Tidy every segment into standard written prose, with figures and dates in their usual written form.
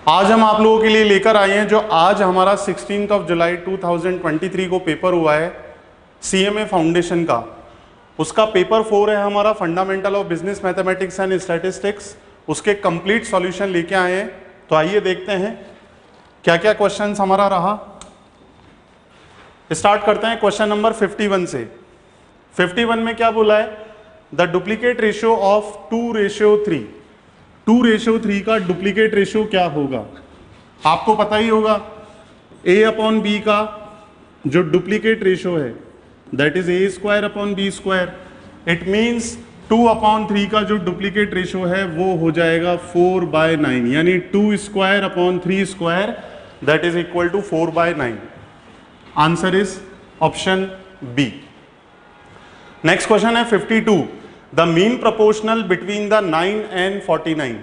आज हम आप लोगों के लिए लेकर आए हैं जो आज हमारा 16 जुलाई 2023 को पेपर हुआ है CMA फाउंडेशन का, उसका पेपर 4 है हमारा fundamental of business mathematics and statistics. उसके कंप्लीट सॉल्यूशन लेके आए हैं। तो आइए देखते हैं क्या क्या क्वेश्चंस हमारा रहा। स्टार्ट करते हैं क्वेश्चन नंबर 51 से। 51 में क्या बोला है? The duplicate ratio of 2:3। 2:3 का डुप्लीकेट रेशियो क्या होगा? आपको पता ही होगा A/B का जो डुप्लीकेट रेशियो है that is A²/B²। It means 2/3 का जो डुप्लीकेट रेशियो है वो हो जाएगा 4/9, यानी 2²/3² that is equal to 4/9। Answer is option B. Next question है 52। The mean proportional between the 9 and 49।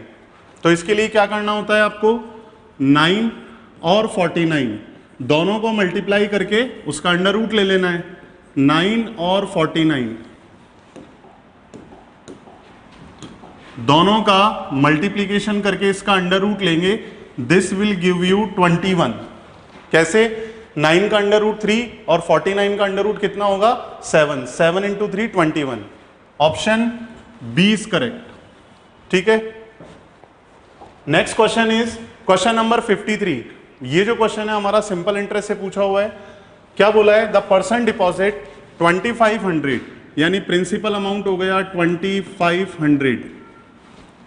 तो इसके लिए क्या करना होता है आपको? 9 और 49 दोनों को मल्टीप्लाई करके उसका अंडर रूट ले लेना है। 9 और 49 दोनों का मल्टीप्लीकेशन करके इसका अंडर रूट लेंगे। This will give you 21। कैसे? 9 का अंडर रूट 3 और 49 का अंडर रूट कितना होगा? 7। 7 into 3 21। Option B is correct. ठीक है। Next question is question number 53। ये जो क्वेश्चन है हमारा सिंपल इंटरेस्ट से पूछा हुआ है। क्या बोला है? द पर्सन डिपॉजिट 2500, यानी प्रिंसिपल अमाउंट हो गया 2500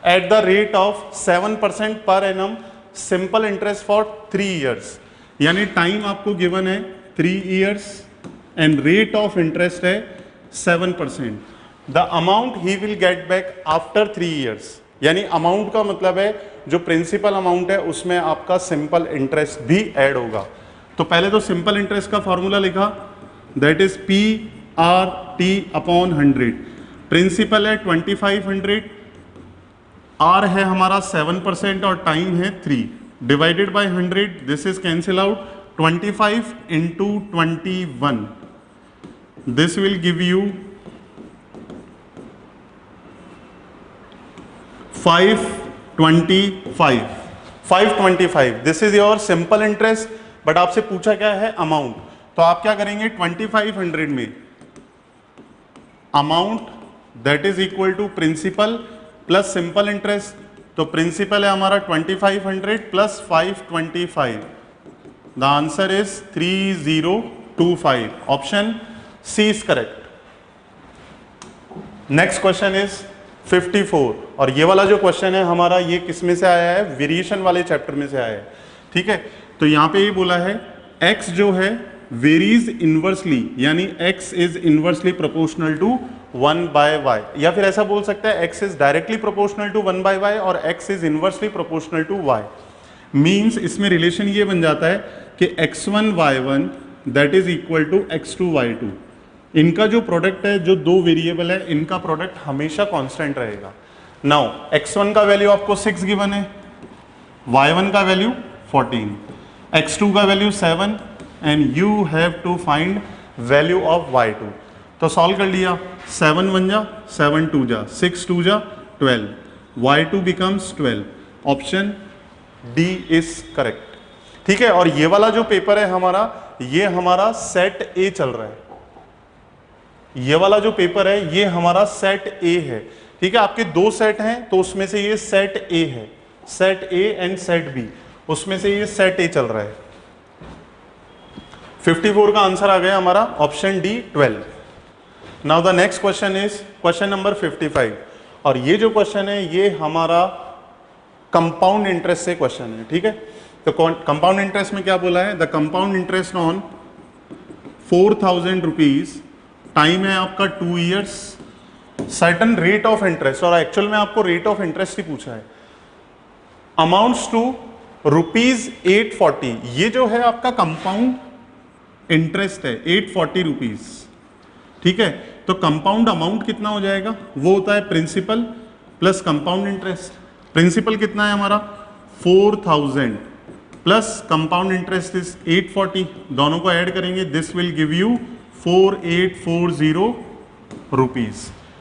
at the rate of 7% per annum, simple interest for 3 years. यानी टाइम आपको गिवन है 3 years and rate of interest है 7%। The amount he will get back after 3 years, यानी अमाउंट का मतलब है जो प्रिंसिपल अमाउंट है उसमें आपका सिंपल इंटरेस्ट भी ऐड होगा। तो पहले तो सिंपल इंटरेस्ट का फॉर्मूला लिखा दैट इज PRT/100। प्रिंसिपल है 2500, आर है हमारा 7% और टाइम है 3 divided by 100। This is cancel out 25 into 21। This will give you 525। This is your simple interest. But आपसे पूछा क्या है? अमाउंट। तो आप क्या करेंगे? 2500 में amount that is equal to principal plus simple interest. तो प्रिंसिपल है हमारा 2500 plus 525। The answer is 3025। Option C is correct. Next question is 54। और ये वाला जो क्वेश्चन है हमारा ये किस में से आया है? वेरिएशन वाले चैप्टर में से आया है। ठीक है। तो यहां पे ये बोला है x जो है वेरीज इनवर्सली, यानी x is inversely proportional to 1/y, या फिर ऐसा बोल सकते हैं x is directly proportional to 1/y और x is inversely proportional to y। Means इसमें रिलेशन ये बन जाता है कि x1y1 that is equal to x2y2। इनका जो प्रोडक्ट है, जो दो वेरिएबल है, इनका प्रोडक्ट हमेशा कांस्टेंट रहेगा। नाउ x1 का वैल्यू आपको 6 गिवन है, y1 का वैल्यू 14, x2 का value 7 and you have to find value of y2। तो सॉल्व कर लिया। 7 1 जा, 7 2 जा, 6 2 जा 12, y2 becomes 12। Option D is correct. ठीक है। और ये वाला जो पेपर है हमारा, ये हमारा सेट ए चल रहा है। ये वाला जो पेपर है ये हमारा सेट ए है। ठीक है। आपके 2 सेट हैं तो उसमें से ये सेट ए है, set A and set B, उसमें से ये सेट ए चल रहा है। 54 का आंसर आ गया हमारा option D 12। Now the next question is question number 55। और ये जो क्वेश्चन है ये हमारा कंपाउंड इंटरेस्ट से क्वेश्चन है। ठीक है। तो कंपाउंड इंटरेस्ट में क्या बोला है? The compound interest on 4000 rupees, time है आपका 2 years, certain rate of interest, और एक्चुअल में आपको रेट ऑफ इंटरेस्ट ही पूछा है, अमाउंट्स टू ₹840। ये जो है आपका कंपाउंड इंटरेस्ट है 840 रुपीज। ठीक है। तो कंपाउंड अमाउंट कितना हो जाएगा? वो होता है principal plus compound interest. Principal कितना है हमारा? 4000 प्लस कंपाउंड इंटरेस्ट इज 840, दोनों को ऐड करेंगे। This will give you 4840 rupees.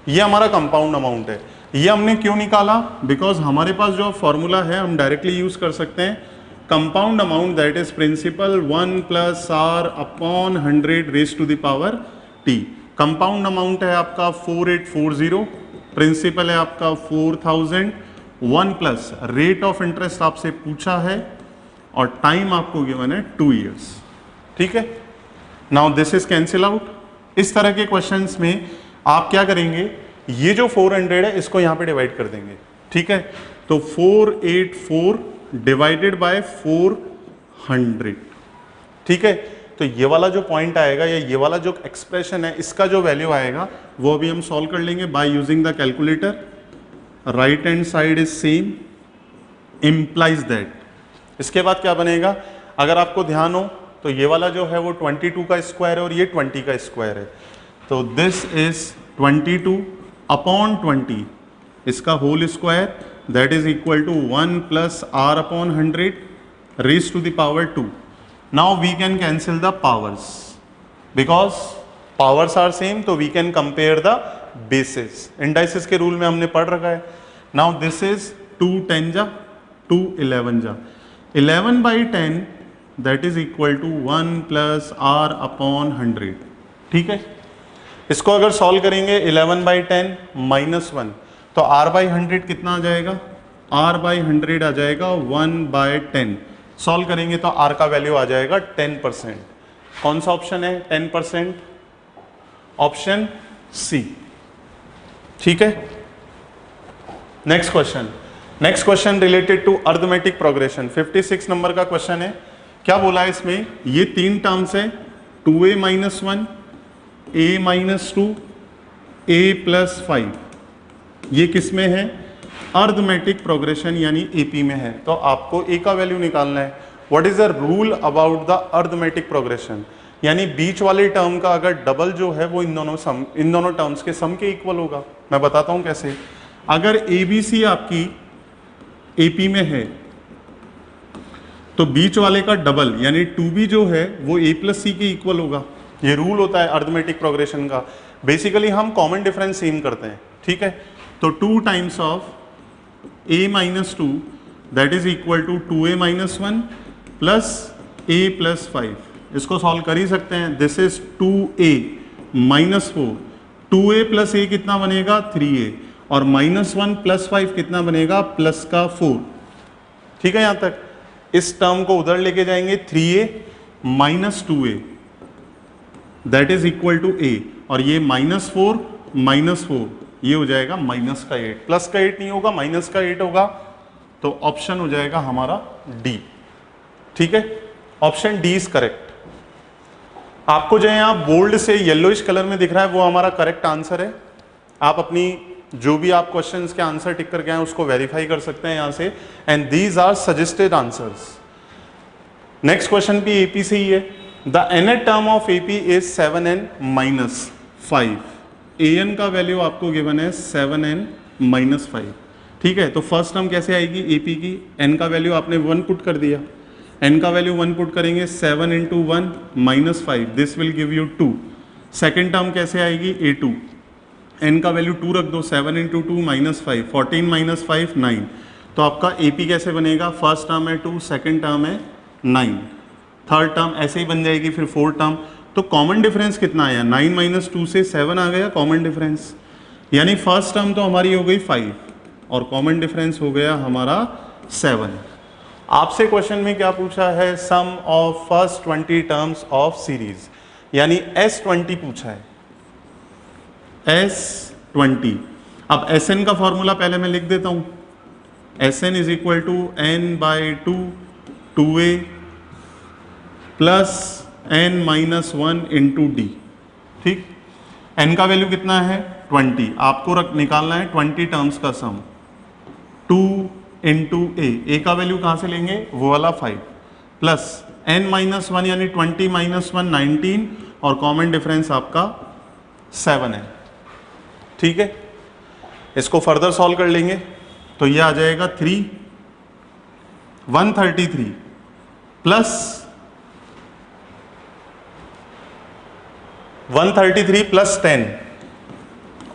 ये हमारा कंपाउंड अमाउंट है। ये हमने क्यों निकाला? बिकॉज हमारे पास जो फॉर्मूला है हम डायरेक्टली यूज कर सकते हैं, compound amount that is principal 1 + r upon 100 raise to the power t। Compound amount है आपका 4840, प्रिंसिपल है आपका 4000, 1 प्लस रेट ऑफ इंटरेस्ट आपसे पूछा है और टाइम आपको गिवन है 2 years। ठीक है, now this is cancel out. इस तरह के क्वेश्चंस में आप क्या करेंगे, ये जो 400 है इसको यहां पे डिवाइड कर देंगे। ठीक है, तो 484 डिवाइडेड बाय 400। ठीक है, तो ये वाला जो पॉइंट आएगा या ये वाला जो एक्सप्रेशन है इसका जो वैल्यू आएगा वो अभी हम सॉल्व कर लेंगे by using the calculator. Right hand side is same, implies that. इसके बाद क्या बनेगा, अगर आपको ध्यान हो तो ये वाला जो है वो 22 का स्क्वायर है और ये 20 का स्क्वायर है, तो दिस इज 22 अपॉन 20, इसका whole square that is equal to 1 + r upon 100 raise to the power 2। Now we can cancel the powers because powers are same, तो we can compare the basis. Indices के rule में हमने पढ़ रखा है। Now this is 2 10 जा 2 11 जा 11/10 that is equal to 1 + r upon 100। ठीक है, इसको अगर सॉल्व करेंगे 11/10 -1 तो r/100 कितना आ जाएगा, r/100 आ जाएगा 1/10। सॉल्व करेंगे तो r का वैल्यू आ जाएगा 10%। कौन सा ऑप्शन है 10%? Option C. ठीक है, next question related to arithmetic progression. 56 number का क्वेश्चन है। क्या बोला है इसमें, ये 3 टर्म्स है 2a - 1 a - 2 a + 5, ये किस में है, अरिथमेटिक प्रोग्रेशन यानी एपी में है। तो आपको ए का वैल्यू निकालना है। What is the rule about the arithmetic progression, यानी बीच वाले टर्म का अगर डबल जो है वो इन दोनों टर्म्स के सम के इक्वल होगा। मैं बताता हूं कैसे। अगर ए बी सी आपकी एपी में है तो बीच वाले का डबल यानी 2b जो है वो a + c के इक्वल होगा। ये रूल होता है अरिथमेटिक प्रोग्रेशन का। बेसिकली हम कॉमन डिफरेंस सेम करते हैं। ठीक है, तो 2 times of a - 2 that is equal to 2a - 1 plus a + 5। इसको सॉल्व कर ही सकते हैं। This is 2a - 4, 2a + a कितना बनेगा 3a, और -1 + 5 कितना बनेगा प्लस का 4। ठीक है, यहां तक। इस टर्म को उधर लेके जाएंगे 3a - 2a that is equal to a, और ये -4 - 4 ये हो जाएगा -8, प्लस का 8 नहीं होगा -8 होगा, तो ऑप्शन हो जाएगा हमारा डी। ठीक है, ऑप्शन डी इज करेक्ट। आपको जो यहां बोल्ड से येलोइश कलर में दिख रहा है वो हमारा करेक्ट आंसर है। आप अपनी जो भी आप क्वेश्चंस के आंसर टिक करके आए उसको वेरीफाई कर सकते हैं यहां से, and these are suggested answers. Next question भी एपी से ही है। The nth term of AP is 7n - 5। an का वैल्यू आपको गिवन है 7n - 5। ठीक है, तो फर्स्ट टर्म कैसे आएगी एपी की, n का वैल्यू आपने 1 पुट कर दिया, n का वैल्यू 1 पुट करेंगे 7 × 1 - 5 this will give you 2। Second term कैसे आएगी a2, n का वैल्यू 2 रख दो, 7 × 2 - 5 14 - 5 9। तो आपका AP कैसे बनेगा, फर्स्ट टर्म है 2, सेकेंड टर्म है 9, थर्ड टर्म ऐसे ही बन जाएगी, फिर फोर्थ टर्म। तो कॉमन डिफरेंस कितना आया, 9 - 2 से 7 आ गया कॉमन डिफरेंस, यानी फर्स्ट टर्म तो हमारी हो गई 5 और कॉमन डिफरेंस हो गया हमारा 7। आपसे क्वेश्चन में क्या पूछा है, sum of first 20 terms of series, यानी S20 पूछा है, S20। अब Sn का फॉर्मूला पहले मैं लिख देता हूं, Sn is equal to n/2 2a plus n - 1 × d। ठीक, n का वैल्यू कितना है 20, आपको निकालना है 20 टर्म्स का सम, 2 × a का वैल्यू कहां से लेंगे, वो वाला 5, प्लस n - 1 यानी 20 - 1 19, और कॉमन डिफरेंस आपका 7 है। ठीक है, इसको फर्दर सॉल्व कर लेंगे तो ये आ जाएगा 3 133 प्लस 133 प्लस 10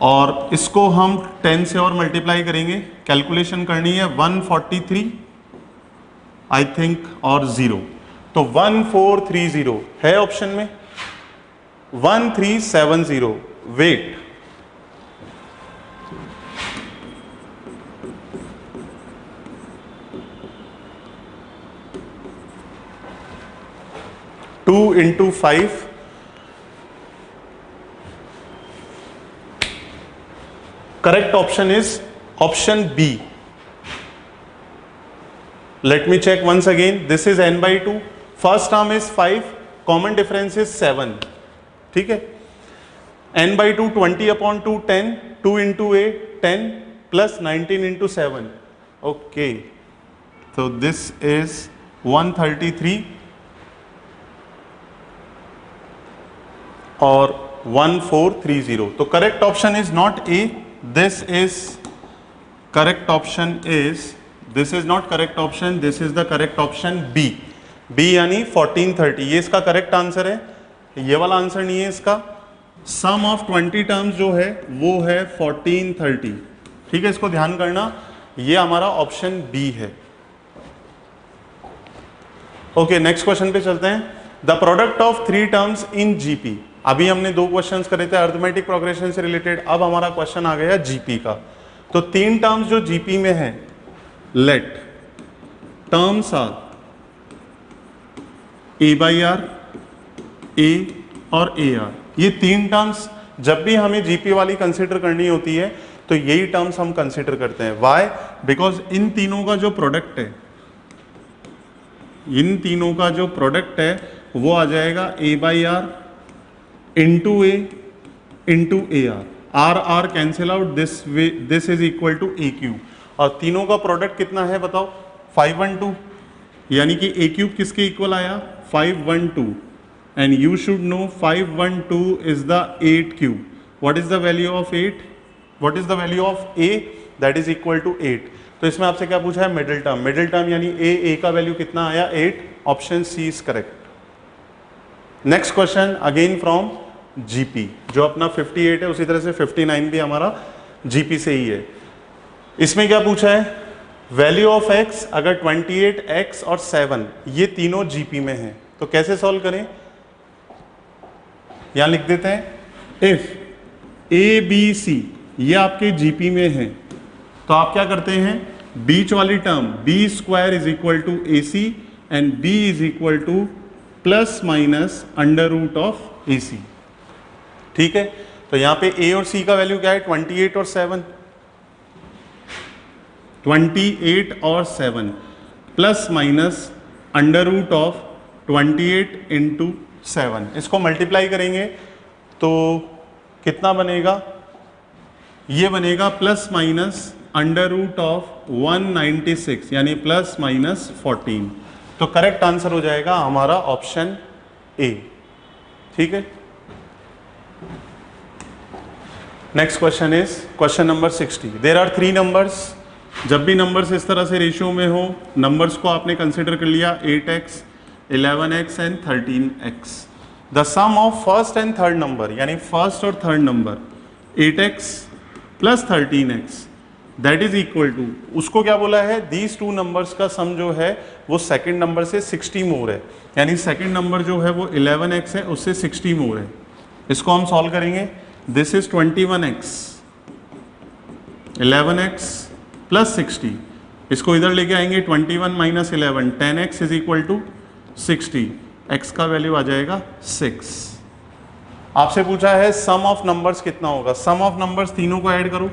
और इसको हम 10 से और मल्टीप्लाई करेंगे, कैलकुलेशन करनी है 143 आई थिंक और 0, तो 1430 है ऑप्शन में, 1370 wait, two into 5, correct option is option B. Let me check once again. This is n by 2. First term is 5. Common difference is 7. ठीक है. n by 2 20 upon 2 10. 2 into 8 10 plus 19 into 7. Okay. So this is 133 और 1430. तो correct option is not A. This is correct option is, this is not correct option, this is the correct option B. B यानी 1430, ये इसका correct answer है, ये वाला answer नहीं है इसका। सम ऑफ 20 टर्म्स जो है वो है 1430, ठीक है, इसको ध्यान करना, ये हमारा ऑप्शन बी है। ओके, नेक्स्ट क्वेश्चन पे चलते हैं। The product of 3 terms in GP. अभी हमने 2 क्वेश्चंस करे थे अर्थमेटिक प्रोग्रेशन से रिलेटेड, अब हमारा क्वेश्चन आ गया जीपी का। तो 3 टर्म्स जो जीपी में है, let terms are a by r, a और ए आर, ये 3 टर्म्स जब भी हमें जीपी वाली कंसिडर करनी होती है तो यही टर्म्स हम कंसिडर करते हैं। व्हाई? बिकॉज इन तीनों का जो प्रोडक्ट है, इन तीनों का जो प्रोडक्ट है वो आ जाएगा a by r into a into a r, r r cancel out, this is equal to a cube, और तीनों का प्रोडक्ट कितना है बताओ? 512, यानी कि ए क्यूब किसके इक्वल आया? 512, and you should know 512 is the 8 cube. What is the value of 8? What is the value of a? That is equal to 8। तो इसमें आपसे क्या पूछा है? Middle term. मिडिल टर्म यानी ए का वैल्यू कितना आया? 8। Option C is correct. Next question again from GP, जो अपना 58 है उसी तरह से 59 भी हमारा जीपी से ही है। इसमें क्या पूछा है? वैल्यू ऑफ एक्स, अगर 28 एक्स और 7 ये तीनों जीपी में हैं तो कैसे सॉल्व करें? यहां लिख देते हैं इफ ए बी सी ये आपके जीपी में है तो आप क्या करते हैं? बीच वाली term b square is equal to a c and b is equal to plus minus under root of a c, ठीक है। तो यहां पे ए और सी का वैल्यू क्या है? 28 और 7, 28 और 7 plus minus under root of 28 into 7, इसको मल्टीप्लाई करेंगे तो कितना बनेगा? ये बनेगा plus minus under root of 196 यानी प्लस माइनस 14। तो करेक्ट आंसर हो जाएगा हमारा ऑप्शन ए, ठीक है। Next question is question number 60। There are 3 numbers. जब भी नंबर्स इस तरह से रेशियो में हो, नंबर्स को आपने कंसिडर कर लिया 8x, 11x and 13x। The sum of first and third number, यानी फर्स्ट और थर्ड नंबर 8x प्लस 13x that is equal to, उसको क्या बोला है? दीज 2 नंबर्स का सम जो है वो सेकंड नंबर से 60 मोर है, यानी सेकंड नंबर जो है वो 11x है, उससे 60 मोर है। इसको हम सॉल्व करेंगे। This is 21x, 11x plus 60, इसको इधर लेके आएंगे 21 minus 11, 10x is equal to 60, x का वैल्यू आ जाएगा 6। आपसे पूछा है सम ऑफ नंबर्स कितना होगा? सम ऑफ नंबर्स तीनों को ऐड करो,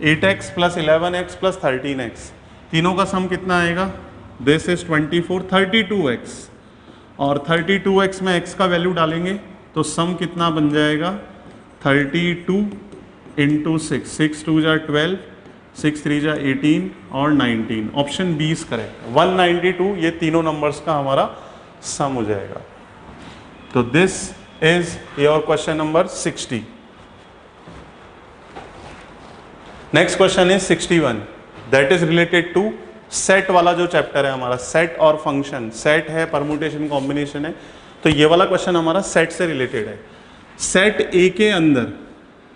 8x plus 11x plus 13x, तीनों का सम कितना आएगा? दिस इज 24, 32x, और 32x में x का वैल्यू डालेंगे तो सम कितना बन जाएगा? 32 इंटू 6, 6 2 जा 12, 6 3 जा 18 और 19। ऑप्शन बी इज करेक्ट, 192 ये तीनों नंबर्स का हमारा सम हो जाएगा। तो this is your question number 60। Next question is 61, that is related to set वाला जो चैप्टर है हमारा, सेट और फंक्शन। सेट है, परमुटेशन कॉम्बिनेशन है, तो ये वाला क्वेश्चन हमारा सेट से रिलेटेड है। सेट ए के अंदर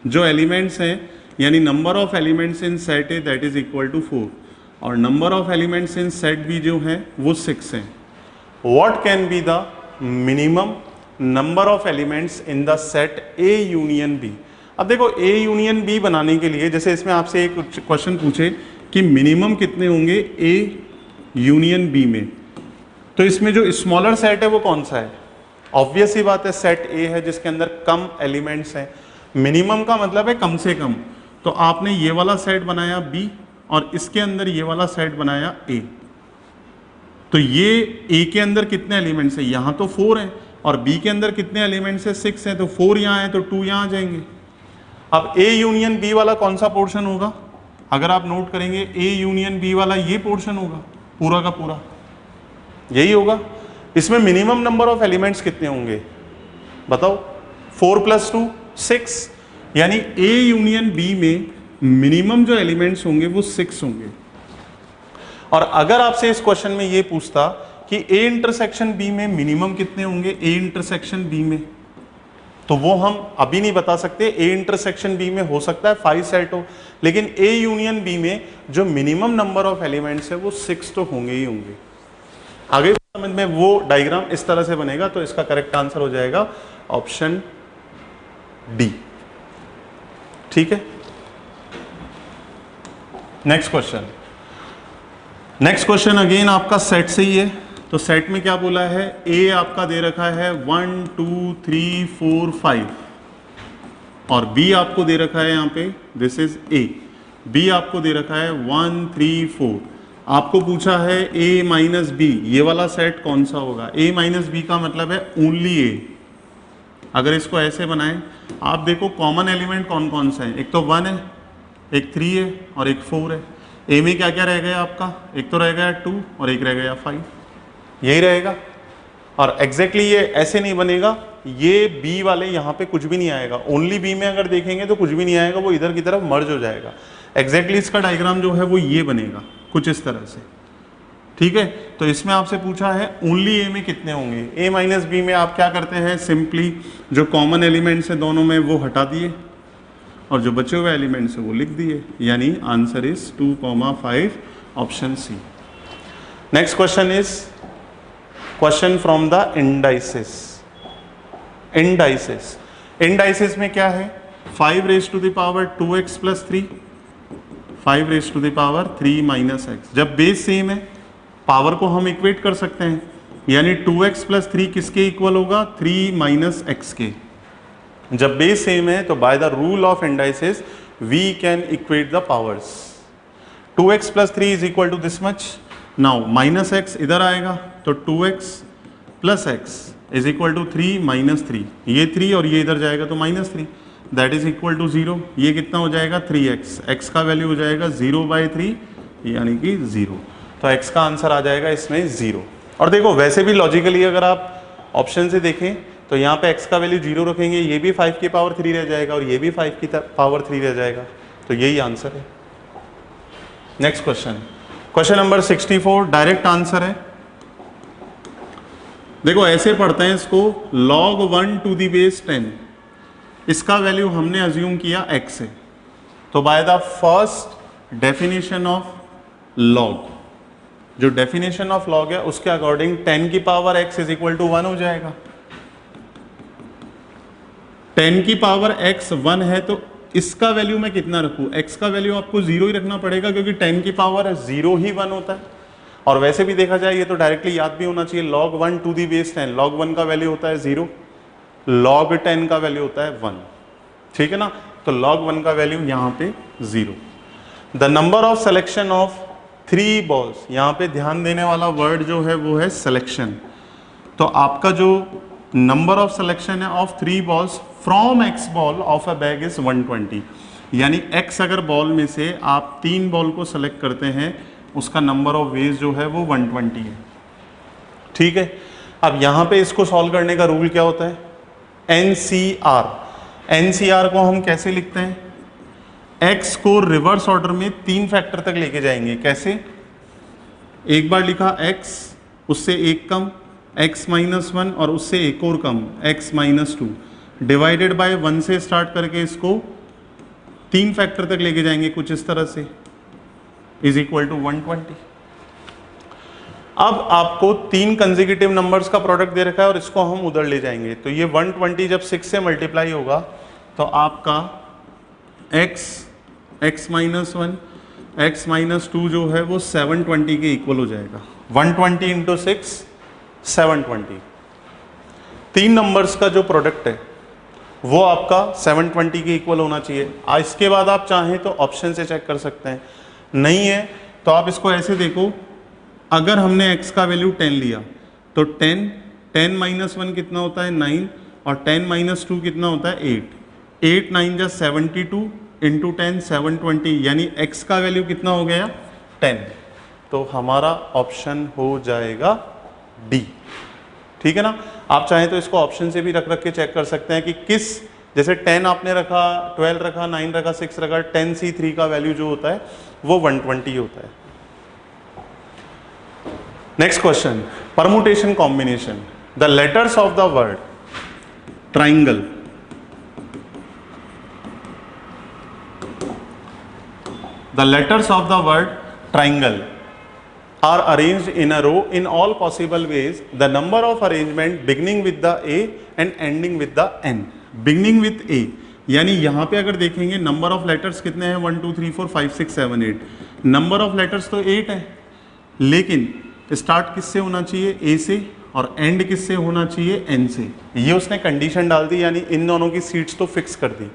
जो एलिमेंट्स हैं, यानी number of elements in set A that is equal to 4 और number of elements in set B जो है वो 6 है। What can be the minimum number of elements in the set A union B. अब देखो ए union B बनाने के लिए, जैसे इसमें आपसे एक क्वेश्चन पूछे कि मिनिमम कितने होंगे ए यूनियन बी में, तो इसमें जो स्मॉलर सेट है वो कौन सा है? ऑब्वियस ही बात है, सेट ए है जिसके अंदर कम एलिमेंट्स हैं। मिनिमम का मतलब है कम से कम, तो आपने ये वाला सेट बनाया बी और इसके अंदर ये वाला सेट बनाया ए, तो ये ए के अंदर कितने एलिमेंट्स हैं? यहाँ तो 4 हैं और बी के अंदर कितने एलिमेंट्स हैं? 6 हैं, तो 4 यहाँ है तो 2 यहाँ आ जाएंगे। अब ए यूनियन बी वाला कौन सा पोर्शन होगा? अगर आप नोट करेंगे ए यूनियन बी वाला ये पोर्शन होगा, पूरा का पूरा यही होगा। इसमें मिनिमम नंबर ऑफ एलिमेंट्स कितने होंगे बताओ? 4 + 2 6, यानी ए यूनियन बी में मिनिमम जो एलिमेंट्स होंगे वो 6 होंगे। और अगर आपसे इस क्वेश्चन में ये पूछता कि ए इंटरसेक्शन बी में मिनिमम कितने होंगे ए इंटरसेक्शन बी में, तो वो हम अभी नहीं बता सकते। ए इंटरसेक्शन बी में हो सकता है 5 सेट हो, लेकिन ए यूनियन बी में जो मिनिमम नंबर ऑफ एलिमेंट्स है वो 6 तो होंगे ही होंगे। आगे समझ में, वो डायग्राम इस तरह से बनेगा, तो इसका करेक्ट आंसर हो जाएगा ऑप्शन डी। ठीक है, next question. Next question again आपका सेट से ही है। तो सेट में क्या बोला है? ए आपका दे रखा है 1 2 3 4 5 और बी आपको दे रखा है यहाँ पे, दिस इज ए, बी आपको दे रखा है 1 3 4। आपको पूछा है ए माइनस बी, ये वाला सेट कौन सा होगा? ए माइनस बी का मतलब है ओनली ए। अगर इसको ऐसे बनाएं, आप देखो कॉमन एलिमेंट कौन कौन सा है? एक तो 1 है, एक 3 है और एक 4 है। ए में क्या क्या रह गया आपका? एक तो रह गया 2 और एक रह गया 5, यही रहेगा। और एग्जैक्टली ये ऐसे नहीं बनेगा, ये बी वाले यहाँ पे कुछ भी नहीं आएगा। ओनली बी में अगर देखेंगे तो कुछ भी नहीं आएगा, वो इधर की तरफ मर्ज हो जाएगा। एग्जैक्टली इसका डायग्राम जो है वो ये बनेगा कुछ इस तरह से। ठीक है, तो इसमें आपसे पूछा है ओनली ए में कितने होंगे? ए माइनस बी में आप क्या करते हैं? सिंपली जो कॉमन एलिमेंट्स है दोनों में वो हटा दिए और जो बचे हुए एलिमेंट्स है वो लिख दिए, यानी answer is 2, 5, option C. Next question is question from the indices. Indices, indices में क्या है? 5 raised to the power 2x + 3, 5 raised to the power 3 - x। जब बेस सेम है, पावर को हम इक्वेट कर सकते हैं, यानी 2x + 3 किसके इक्वल होगा? 3 - x के। जब बेस सेम है तो by the rule of indices we can equate the powers. 2x + 3 is equal to this much. Now -x इधर आएगा तो 2x + x is equal to 3 - 3, ये 3 और ये इधर जाएगा तो -3, दैट इज इक्वल टू 0। ये कितना हो जाएगा? 3x, x का वैल्यू हो जाएगा 0/3 यानी कि 0। तो x का आंसर आ जाएगा इसमें 0। और देखो वैसे भी लॉजिकली अगर आप ऑप्शन से देखें तो यहाँ पे x का वैल्यू 0 रखेंगे, ये भी 5 की पावर 3 रह जाएगा और ये भी 5 की पावर 3 रह जाएगा, तो यही आंसर है। Next question, question number 64, direct answer है। देखो ऐसे पढ़ते हैं इसको, log 1 to the base 10, इसका वैल्यू हमने अज्यूम किया x है, तो by the first definition of log, जो डेफिनेशन ऑफ log है उसके अकॉर्डिंग 10 की power x is equal to 1 हो जाएगा। 10 की पावर x 1 है तो इसका वैल्यू मैं कितना रखूं? x का वैल्यू आपको 0 ही रखना पड़ेगा, क्योंकि 10 की पावर 0 ही 1 होता है। और वैसे भी देखा जाए ये तो डायरेक्टली याद भी होना चाहिए, log 1 to the base 10, log 1 का वैल्यू होता है 0, log 10 का वैल्यू होता है 1। ठीक है ना, तो log 1 का वैल्यू यहाँ पे 0। The number of selection of 3 balls, यहाँ पे ध्यान देने वाला वर्ड जो है वो है सिलेक्शन। तो आपका जो नंबर ऑफ सिलेक्शन है of 3 balls from x ball of a bag is 120, यानी x अगर बॉल में से आप 3 बॉल को सेलेक्ट करते हैं उसका नंबर ऑफ वेज जो है वो 120 है। ठीक है, अब यहाँ पे इसको सॉल्व करने का रूल क्या होता है? NCR। NCR को हम कैसे लिखते हैं? x को रिवर्स ऑर्डर में 3 फैक्टर तक लेके जाएंगे। कैसे? एक बार लिखा x, उससे एक कम x - 1 और उससे एक और कम x - 2, डिवाइडेड बाय 1 से स्टार्ट करके इसको 3 फैक्टर तक लेके जाएंगे कुछ इस तरह से, इज इक्वल टू 120। अब आपको 3 कंसेक्यूटिव नंबर्स का प्रोडक्ट दे रखा है और इसको हम उधर ले जाएंगे, तो ये 120 जब 6 से मल्टीप्लाई होगा तो आपका x माइनस 1 x माइनस 2 जो है वो 720 के इक्वल हो जाएगा। 120 इंटू 6 720, 3 नंबर्स का जो प्रोडक्ट है वो आपका 720 के इक्वल होना चाहिए। इसके बाद आप चाहें तो ऑप्शन से चेक कर सकते हैं, नहीं है तो आप इसको ऐसे देखो, अगर हमने x का वैल्यू 10 लिया तो 10 माइनस 1 कितना होता है 9, और 10 माइनस 2 कितना होता है 8, 8 9 जा 72 इंटू 10 720, यानी x का वैल्यू कितना हो गया 10, तो हमारा ऑप्शन हो जाएगा डी। ठीक है ना, आप चाहें तो इसको ऑप्शन से भी रख के चेक कर सकते हैं कि किस, जैसे 10 आपने रखा, 12 रखा, 9 रखा, 6 रखा, 10C3 का वैल्यू जो होता है वो 120 होता है। Next question, permutation combination, the letters of the word triangle, the letters of the word triangle are arranged in a row in all possible ways. The number of arrangement beginning with the A and ending with the N. Beginning with A, यानी यहाँ पे अगर देखेंगे number of letters कितने हैं 1 2 3 4 5 6 7 8, number of letters तो 8 है, लेकिन स्टार्ट किससे होना चाहिए A से और एंड किससे होना चाहिए N से। ये उसने कंडीशन डाल दी, यानी इन दोनों की सीट्स तो फिक्स कर दी।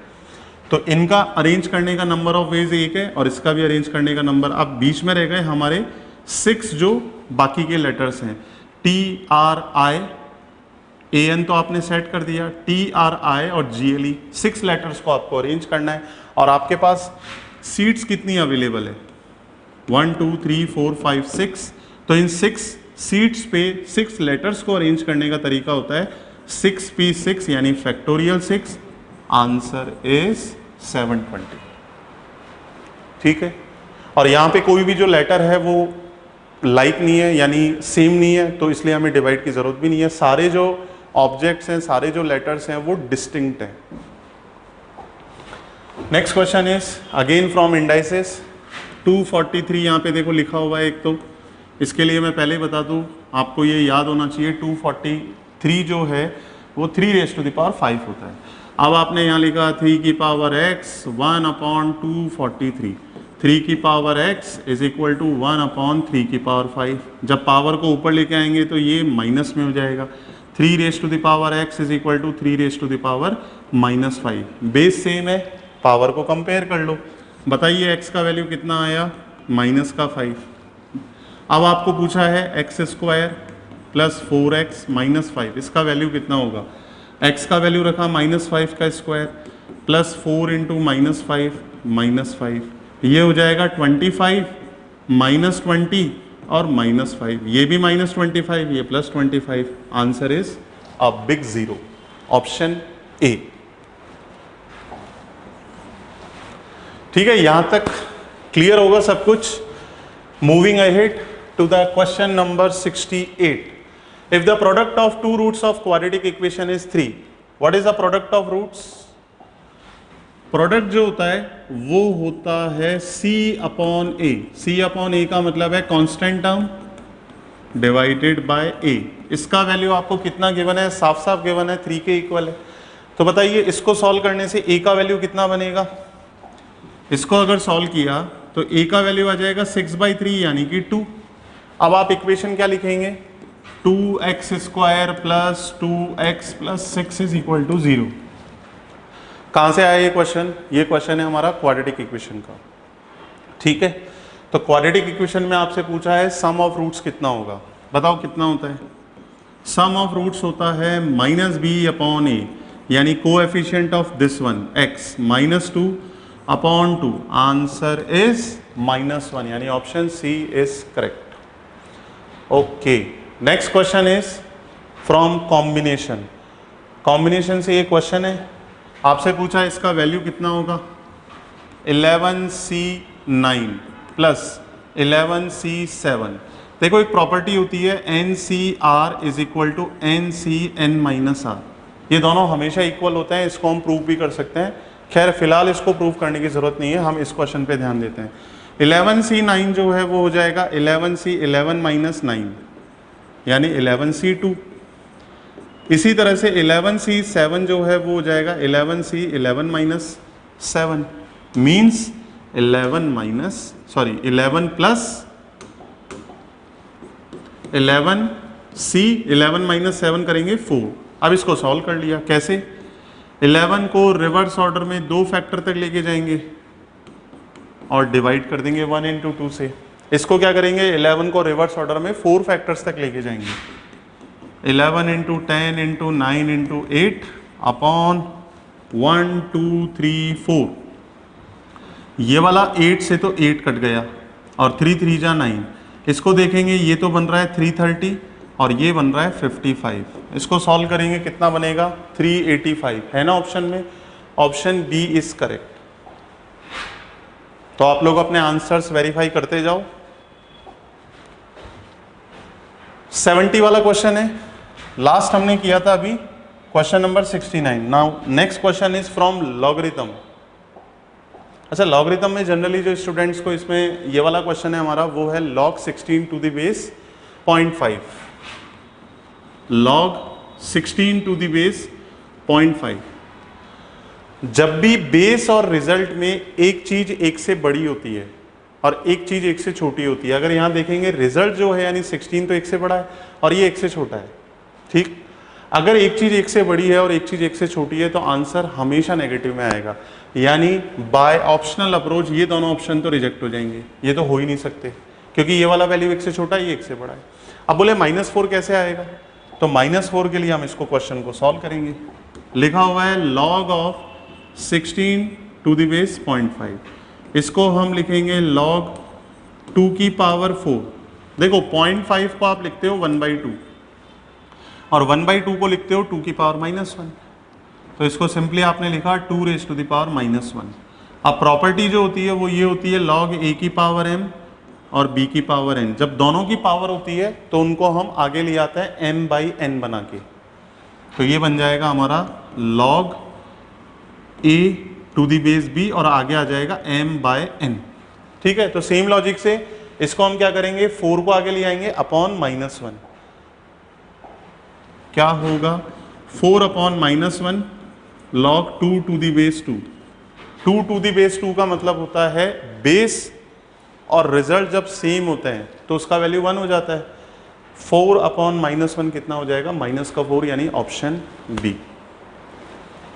तो इनका अरेंज करने का नंबर ऑफ वेज 1 है और इसका भी अरेंज करने का नंबर, अब बीच में रह गए हमारे 6 जो बाकी के लेटर्स हैं, TRI, AN तो आपने सेट कर दिया, TRI और GLE, 6 लेटर्स को आपको अरेंज करना है। और आपके पास सीट्स कितनी अवेलेबल है 1 2 3 4 5 6, तो इन 6 सीट्स पे 6 लेटर्स को अरेंज करने का तरीका होता है 6p6 यानी फैक्टोरियल 6, आंसर इज 720। ठीक है, और यहाँ पे कोई भी जो लेटर है वो लाइक नहीं है यानी सेम नहीं है, तो इसलिए हमें डिवाइड की जरूरत भी नहीं है। सारे जो ऑब्जेक्ट्स हैं, सारे जो लेटर्स हैं वो डिस्टिंक्ट हैं। Next question is again from indices 243, यहाँ पे देखो लिखा हुआ है एक, तो इसके लिए मैं पहले बता दूँ, आपको ये याद होना चाहिए 243 जो है वो 3⁵ होता है। अब आपने यहाँ लिखा 3 की पावर x 1/243, 3 की power x is equal to 1/3 की पावर 5। जब पावर को ऊपर लेके आएंगे तो ये माइनस में हो जाएगा, 3⁻x is equal to 3⁻⁻5। Base same है, पावर को कंपेयर कर लो, बताइए x का वैल्यू कितना आया -5। अब आपको पूछा है x² प्लस 4x माइनस 5, इसका वैल्यू कितना होगा, x का वैल्यू रखा -5 का स्क्वायर प्लस 4 इंटू -5 -5, ये हो जाएगा 25 -20 और -5, ये भी -25, ये +25, answer is a big 0, option A. ठीक है, यहां तक क्लियर होगा सब कुछ। Moving ahead to the question number 68। If the product of two roots of quadratic equation is 3, what is the product of roots? Product जो होता है वो होता है C/A। C/A का मतलब है constant term divided by A। इसका वैल्यू आपको कितना गिवन है, साफ साफ गिवन है 3 के इक्वल है। तो बताइए इसको सॉल्व करने से A का वैल्यू कितना बनेगा, इसको अगर सॉल्व किया तो A का वैल्यू आ जाएगा 6/3 यानी कि 2। अब आप इक्वेशन क्या लिखेंगे, 2x² plus 2x plus 6 is equal to 0। कहाँ से आया ये क्वेश्चन, ये क्वेश्चन है हमारा क्वाड्रेटिक इक्वेशन का। ठीक है, तो क्वाड्रेटिक इक्वेशन में आपसे पूछा है सम ऑफ रूट्स कितना होगा, बताओ कितना होता है। सम ऑफ रूट्स होता है -b/a, यानी coefficient of this one x -2/2, answer is -1, यानी option C is correct. Okay, next question is from combination. Combination से ये क्वेश्चन है, आपसे पूछा है इसका वैल्यू कितना होगा, 11C9 प्लस 11C7। देखो एक प्रॉपर्टी होती है NCR is equal to NCN-R, ये दोनों हमेशा इक्वल होते हैं, इसको हम प्रूव भी कर सकते हैं। खैर फिलहाल इसको प्रूव करने की जरूरत नहीं है, हम इस क्वेश्चन पे ध्यान देते हैं। 11C9 जो है वो हो जाएगा 11C11 माइनस 9 यानी 11C2। इसी तरह से 11C7 जो है वो हो जाएगा 11C11 minus 7 means 11 plus 11 minus 7 करेंगे 4। अब इसको सॉल्व कर लिया, कैसे? 11 को रिवर्स ऑर्डर में 2 फैक्टर तक लेके जाएंगे और डिवाइड कर देंगे 1 इंटू 2 से। इसको क्या करेंगे? 11 को रिवर्स ऑर्डर में 4 फैक्टर्स तक लेके जाएंगे। 11 इंटू 10 इंटू 9 इंटू 8 अपॉन 1 2 3 4। ये वाला 8 से तो 8 कट गया और 3 3 जा 9। इसको देखेंगे, ये तो बन रहा है 330 और ये बन रहा है 55। इसको सॉल्व करेंगे, कितना बनेगा? 385 है ना ऑप्शन में। Option B is correct. तो आप लोग अपने आंसर्स वेरीफाई करते जाओ। 70 वाला क्वेश्चन है, लास्ट हमने किया था अभी question number 69। Now next question is from logarithm. अच्छा, लॉगरिथम में जनरली जो स्टूडेंट्स को इसमें ये वाला क्वेश्चन है हमारा वो है log 16 to the base 0.5। log 16 to the base 0.5। जब भी बेस और रिजल्ट में एक चीज एक से बड़ी होती है और एक चीज एक से छोटी होती है, अगर यहां देखेंगे रिजल्ट जो है यानी 16 तो एक से बड़ा है और ये एक से छोटा है, ठीक। अगर एक चीज एक से बड़ी है और एक चीज एक से छोटी है तो आंसर हमेशा नेगेटिव में आएगा, यानी बाय ऑप्शनल अप्रोच ये दोनों ऑप्शन तो रिजेक्ट हो जाएंगे, ये तो हो ही नहीं सकते क्योंकि ये वाला वैल्यू एक से छोटा है, ये एक से बड़ा है। अब बोले -4 कैसे आएगा? तो -4 के लिए हम इसको क्वेश्चन को सॉल्व करेंगे। लिखा हुआ है log of 16 to the base 0.5। इसको हम लिखेंगे log 2 की पावर 4। देखो 0.5 को आप लिखते हो 1/2 और 1/2 को लिखते हो 2 की पावर -1। तो इसको सिंपली आपने लिखा 2 रेज़ टू द पावर -1। अब प्रॉपर्टी जो होती है वो ये होती है log a की पावर m और b की पावर n। जब दोनों की पावर होती है तो उनको हम आगे ले आते हैं m/n बना के। तो ये बन जाएगा हमारा log a to the base b और आगे आ जाएगा m/n। ठीक है, तो सेम लॉजिक से इसको हम क्या करेंगे, 4 को आगे ले आएंगे अपॉन -1। क्या होगा? 4 upon -1 log 2 to the base 2। 2 to the base 2 का मतलब होता है बेस और रिजल्ट जब सेम होते हैं तो उसका वैल्यू 1 हो जाता है। 4 अपॉन -1 कितना हो जाएगा? -4 यानी option B.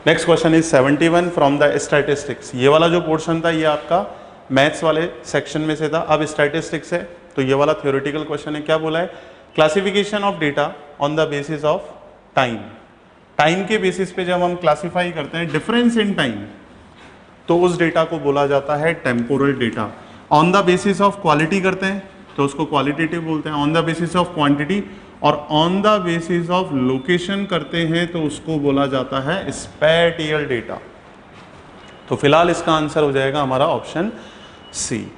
Next question is 71 from the statistics. ये वाला जो पोर्शन था ये आपका मैथ्स वाले सेक्शन में से था, अब स्टैटिस्टिक्स है तो ये वाला थ्योरेटिकल क्वेश्चन है। क्या बोला है? Classification of data on the basis of time. Time के बेसिस पे जब हम क्लासिफाई करते हैं डिफरेंस इन टाइम तो उस डेटा को बोला जाता है temporal data. On the basis of quality करते हैं तो उसको क्वालिटेटिव बोलते हैं। On the basis of quantity और on the basis of location करते हैं तो उसको बोला जाता है स्पैटियल डेटा। तो फिलहाल इसका आंसर हो जाएगा हमारा option C.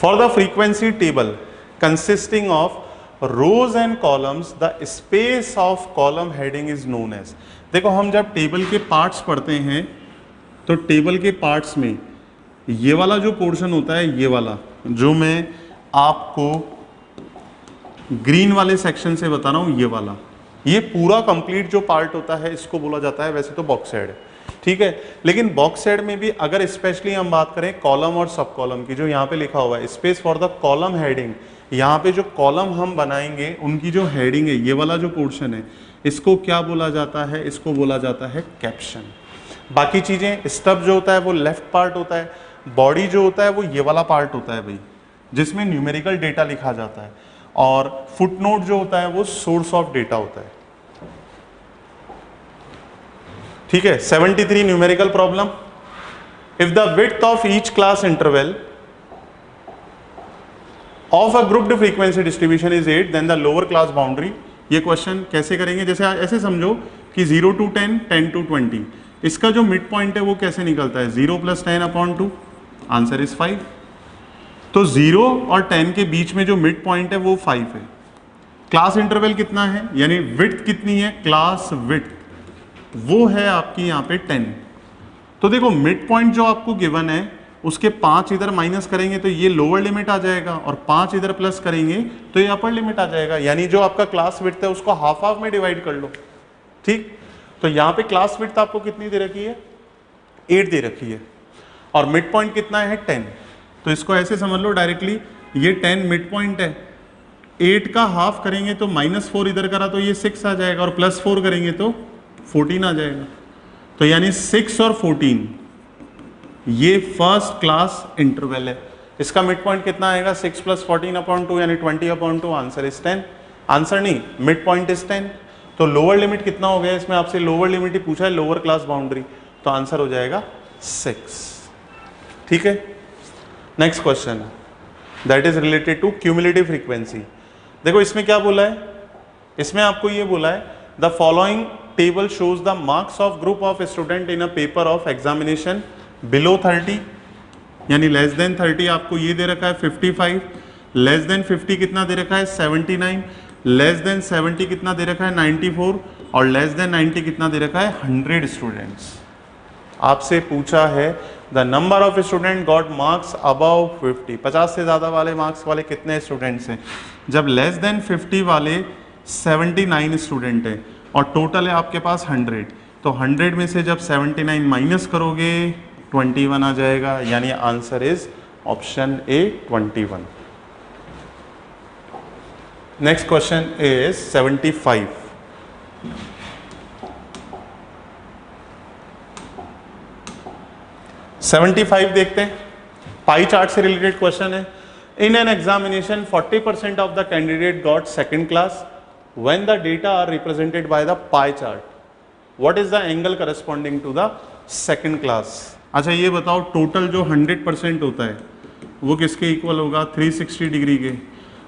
For the frequency table consisting of rows and columns the space of column heading is known as. देखो हम जब टेबल के पार्ट्स पढ़ते हैं तो टेबल के पार्ट्स में ये वाला जो पोर्शन होता है, ये वाला जो मैं आपको ग्रीन वाले सेक्शन से बता रहा हूं, ये वाला, ये पूरा कंप्लीट जो पार्ट होता है इसको बोला जाता है वैसे तो बॉक्स हेड, ठीक है। लेकिन बॉक्स हेड में भी अगर स्पेशली हम बात करें कॉलम और सब कॉलम की, जो यहाँ पे लिखा हुआ है space for the column heading, यहाँ पे जो कॉलम हम बनाएंगे उनकी जो हेडिंग है, ये वाला जो पोर्शन है, इसको क्या बोला जाता है? इसको बोला जाता है कैप्शन। बाकी चीजें, स्टब जो होता है वो लेफ्ट पार्ट होता है, बॉडी जो होता है वो ये वाला पार्ट होता है भाई, जिसमें न्यूमेरिकल डेटा लिखा जाता है, और फुटनोट जो होता है वो सोर्स ऑफ डेटा होता है, ठीक है। 73 numerical problem. If the width of each class interval of a grouped frequency distribution is 8 then the lower class boundary. ये क्वेश्चन कैसे करेंगे? जैसे ऐसे समझो कि 0 to 10, 10 to 20, इसका जो मिड पॉइंट है वो कैसे निकलता है? 0 + 10/2, आंसर इज 5। तो 0 और 10 के बीच में जो मिड पॉइंट है वो 5 है। क्लास इंटरवल कितना है, यानी विड्थ कितनी है? क्लास विड्थ वो है आपकी यहाँ पे 10। तो देखो मिड पॉइंट जो आपको गिवन है उसके 5 इधर माइनस करेंगे तो ये लोअर लिमिट आ जाएगा, और 5 इधर प्लस करेंगे तो ये अपर लिमिट आ जाएगा। यानी जो आपका क्लास विड्थ है उसको हाफ हाफ में डिवाइड कर लो। ठीक, तो यहाँ पे क्लास विड्थ आपको कितनी दे रखी है, 8 दे रखी है, और मिड पॉइंट कितना है 10। तो इसको ऐसे समझ लो डायरेक्टली, ये 10 मिड पॉइंट है, 8 का हाफ करेंगे तो -4 इधर करा तो ये 6 आ जाएगा, और +4 करेंगे तो 14 आ जाएगा। तो यानी 6 और 14 ये फर्स्ट क्लास इंटरवल है। इसका मिड पॉइंट कितना आएगा, 6 + 14/2 यानी 20/2। Answer is 10। आंसर नहीं, मिड पॉइंट इज 10। तो लोअर लिमिट कितना हो गया, इसमें आपसे लोअर लिमिट ही पूछा है, लोअर क्लास बाउंड्री, तो आंसर हो जाएगा 6। ठीक है, next question that is related to cumulative frequency. देखो इसमें क्या बोला है, इसमें आपको ये बोला है the following table shows the marks of group of student in a paper of examination below 30 यानी लेस देन 30 आपको ये दे रखा है 55, लेस देन 50 कितना दे रखा है 79, लेस देन 70 कितना दे रखा है 94, और लेस देन 90 कितना दे रखा है 100 स्टूडेंट्स। आपसे पूछा है the number of student got marks above 50, 50 से ज़्यादा वाले मार्क्स वाले कितने स्टूडेंट्स हैं। जब लेस देन 50 वाले 79 स्टूडेंट हैं और टोटल है आपके पास 100, तो 100 में से जब 79 माइनस करोगे 21 आ जाएगा, यानी answer is option A 21। Next question is 75। देखते हैं, पाई चार्ट से रिलेटेड क्वेश्चन है। In an examination 40% of the candidate got second class when the data are represented by the pie chart, what is the angle corresponding to the second class. अच्छा ये बताओ, total जो 100% होता है वो किसके इक्वल होगा, 360 डिग्री के,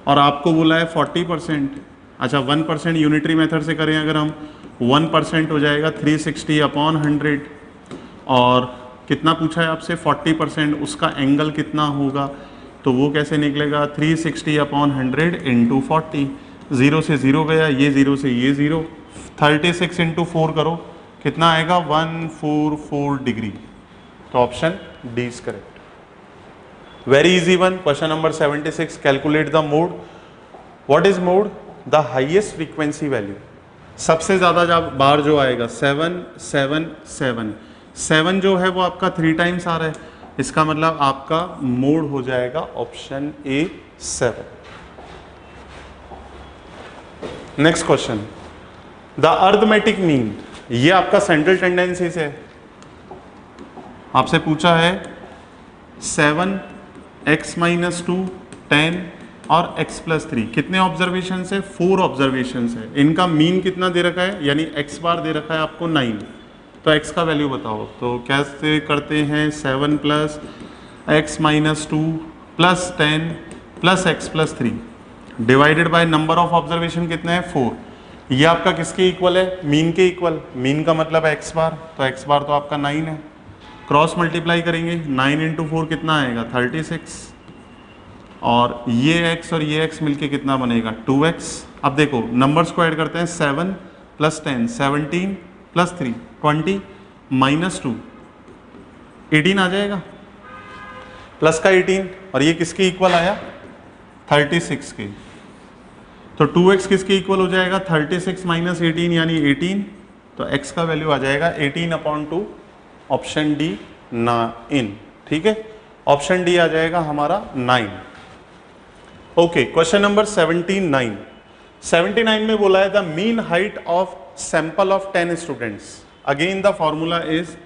और आपको बोला है 40%। अच्छा 1% यूनिटरी मेथड से करें अगर हम, 1% हो जाएगा 360/100, और कितना पूछा है आपसे 40%, उसका एंगल कितना होगा, तो वो कैसे निकलेगा 360/100 इंटू 40। 0 से 0 गया, ये 0 से ये 0, 36 इंटू 4 करो कितना आएगा 144 डिग्री। तो option D is correct. Very easy one, question number 76, calculate the mode. What is mode, the highest frequency value, सबसे ज्यादा जब बार जो आएगा 777, 7 जो है वो आपका 3 टाइम्स आ रहा है, इसका मतलब आपका मोड हो जाएगा option A 7। Next question, the arithmetic mean, ये आपका सेंट्रल टेंडेंसी से आपसे पूछा है 7, x - 2, 10 और x + 3, कितने ऑब्जर्वेशन है, 4 ऑब्जर्वेशन है। इनका मीन कितना दे रखा है, यानी x बार दे रखा है आपको 9, तो x का वैल्यू बताओ। तो कैसे करते हैं, 7 + x - 2 + 10 + x + 3 divided by number of observation कितना है 4। ये आपका किसके इक्वल है, मीन के इक्वल, मीन का मतलब है x बार, तो x बार तो आपका 9 है। क्रॉस मल्टीप्लाई करेंगे, 9 × 4 कितना आएगा 36, और ये x और ये x मिलके कितना बनेगा 2x। अब देखो नंबर्स को ऐड करते हैं, 7 + 10 17 + 3 20 - 2 18 आ जाएगा, प्लस का 18, और ये किसके इक्वल आया 36 के। तो 2x किसके इक्वल हो जाएगा 36 - 18 यानी 18, तो x का वैल्यू आ जाएगा 18/2, ऑप्शन डी 9। ठीक है, ऑप्शन डी आ जाएगा हमारा 9। ओके, क्वेश्चन नंबर 79 में बोला है the mean height of sample of 10 students. Again the formula is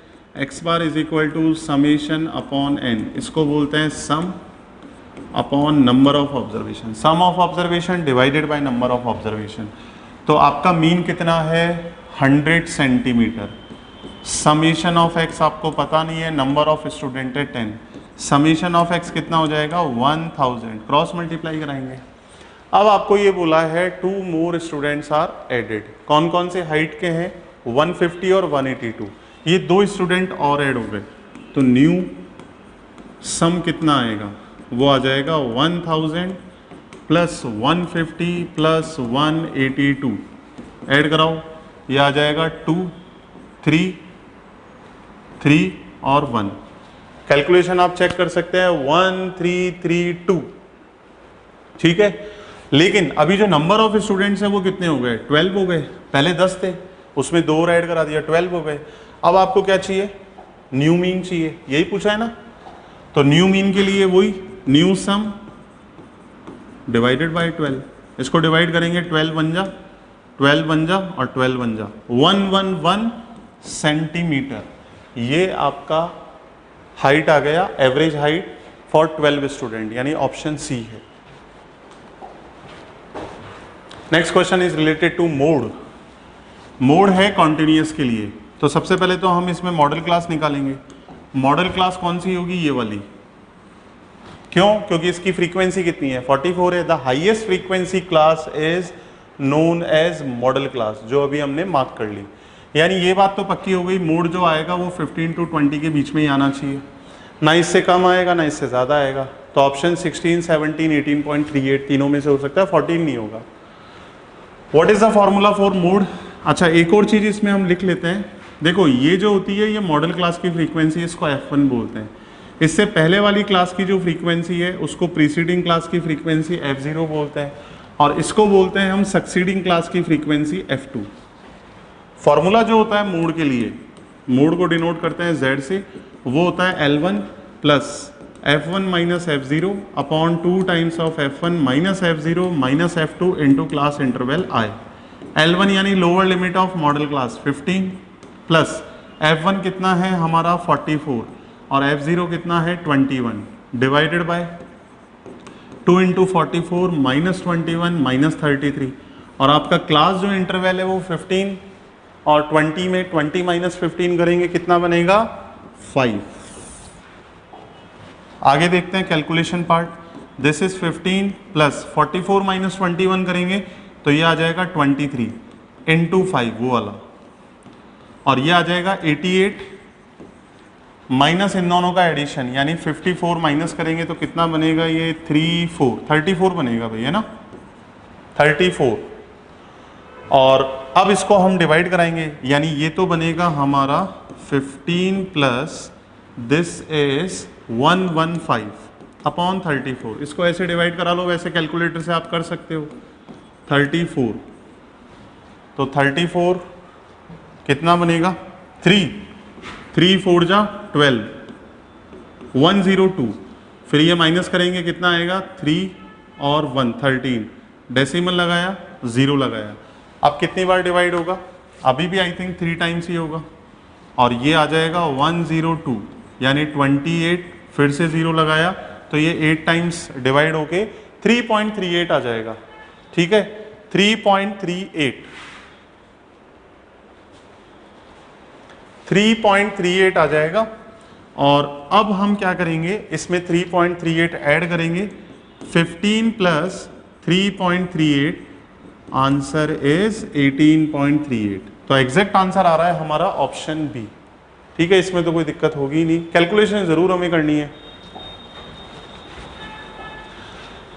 x bar is equal to समेशन/n, इसको बोलते हैं sum upon number of observation, sum of observation divided by number of observation. तो आपका mean कितना है 100 सेंटीमीटर, समेशन ऑफ x आपको पता नहीं है, नंबर ऑफ स्टूडेंट है 10, समेशन ऑफ x कितना हो जाएगा 1000, क्रॉस मल्टीप्लाई कराएंगे। अब आपको ये बोला है 2 मोर स्टूडेंट्स आर एडेड, कौन कौन से हाइट के हैं 150 और 182, ये 2 स्टूडेंट और ऐड हो गए, तो न्यू सम कितना आएगा, वो आ जाएगा 1000 + 150 + 182, ऐड कराओ, ये आ जाएगा 2 3 3 और 1। कैलकुलेशन आप चेक कर सकते हैं 1332, ठीक है। लेकिन अभी जो नंबर ऑफ स्टूडेंट्स हैं वो कितने हो गए, 12 हो गए। पहले 10 थे, उसमें 2 और ऐड करा दिया, 12 हो गए। अब आपको क्या चाहिए, न्यू मीन चाहिए, यही पूछा है ना। तो न्यू मीन के लिए वही न्यू सम डिवाइडेड बाय 12, इसको डिवाइड करेंगे 12 बन जा, 12 बन जा और 12 बन जा, 111 सेंटीमीटर। ये आपका हाइट आ गया, एवरेज हाइट फॉर 12 स्टूडेंट, यानी ऑप्शन सी है। Next question is related to mode. Mode है कॉन्टिन्यूअस के लिए, तो सबसे पहले तो हम इसमें मॉडल क्लास निकालेंगे। मॉडल क्लास कौन सी होगी, ये वाली। क्यों, क्योंकि इसकी फ्रीक्वेंसी कितनी है, 44 है। The highest frequency class is known as modal class, जो अभी हमने मार्क कर ली। यानी ये बात तो पक्की हो गई, मोड जो आएगा वो 15 to 20 के बीच में ही आना चाहिए, ना इससे कम आएगा ना इससे ज़्यादा आएगा। तो ऑप्शन 16, 17, 18.38 तीनों में से हो सकता है, 14 नहीं होगा। What is the formula for mode. अच्छा, एक और चीज़ इसमें हम लिख लेते हैं। देखो, ये जो होती है ये मॉडल क्लास की फ्रीक्वेंसी, इसको F1 बोलते हैं। इससे पहले वाली क्लास की जो फ्रीक्वेंसी है उसको प्रीसीडिंग क्लास की फ्रीक्वेंसी F0 बोलते हैं, और इसको बोलते हैं हम सक्सीडिंग क्लास की फ्रीक्वेंसी F2। फॉर्मूला जो होता है मोड के लिए, मोड को डिनोट करते हैं Z से, वो होता है L1 plus F1 minus F0 upon 2 times of F1 minus F0 minus F2 into class interval I। L1 यानी lower limit of model class 15 plus F1 कितना है हमारा 44 और F0 कितना है 21 divided by 2 into 44 minus 21 minus 33, और आपका class जो इंटरवल है वो 15 और 20 में 20 माइनस 15 करेंगे कितना बनेगा 5। आगे देखते हैं calculation part. This is 15 plus 44 minus 21 करेंगे तो ये आ जाएगा 23 इंटू 5 वो वाला, और ये आ जाएगा 88 माइनस इन दोनों का एडिशन, यानी 54 माइनस करेंगे तो कितना बनेगा, ये 34 बनेगा भाई, है ना 34। और अब इसको हम डिवाइड कराएंगे, यानी ये तो बनेगा हमारा 15 प्लस दिस इज 115 अपॉन 34। इसको ऐसे डिवाइड करा लो, वैसे कैलकुलेटर से आप कर सकते हो। 34 तो 34 कितना बनेगा 3 4 जा 12 102, फिर ये माइनस करेंगे कितना आएगा 3 और 1 13, डेसिमल लगाया 0 लगाया। अब कितनी बार डिवाइड होगा, अभी भी आई थिंक 3 टाइम्स ही होगा, और ये आ जाएगा 102 यानी 28, फिर से 0 लगाया तो ये 8 टाइम्स डिवाइड होके 3.38 आ जाएगा, ठीक है 3.38 आ जाएगा। और अब हम क्या करेंगे, इसमें 3.38 ऐड करेंगे, 15 प्लस 3.38 आंसर इज 18.38। तो एग्जैक्ट आंसर आ रहा है हमारा ऑप्शन बी, ठीक है, इसमें तो कोई दिक्कत होगी नहीं, कैलकुलेशन जरूर हमें करनी है।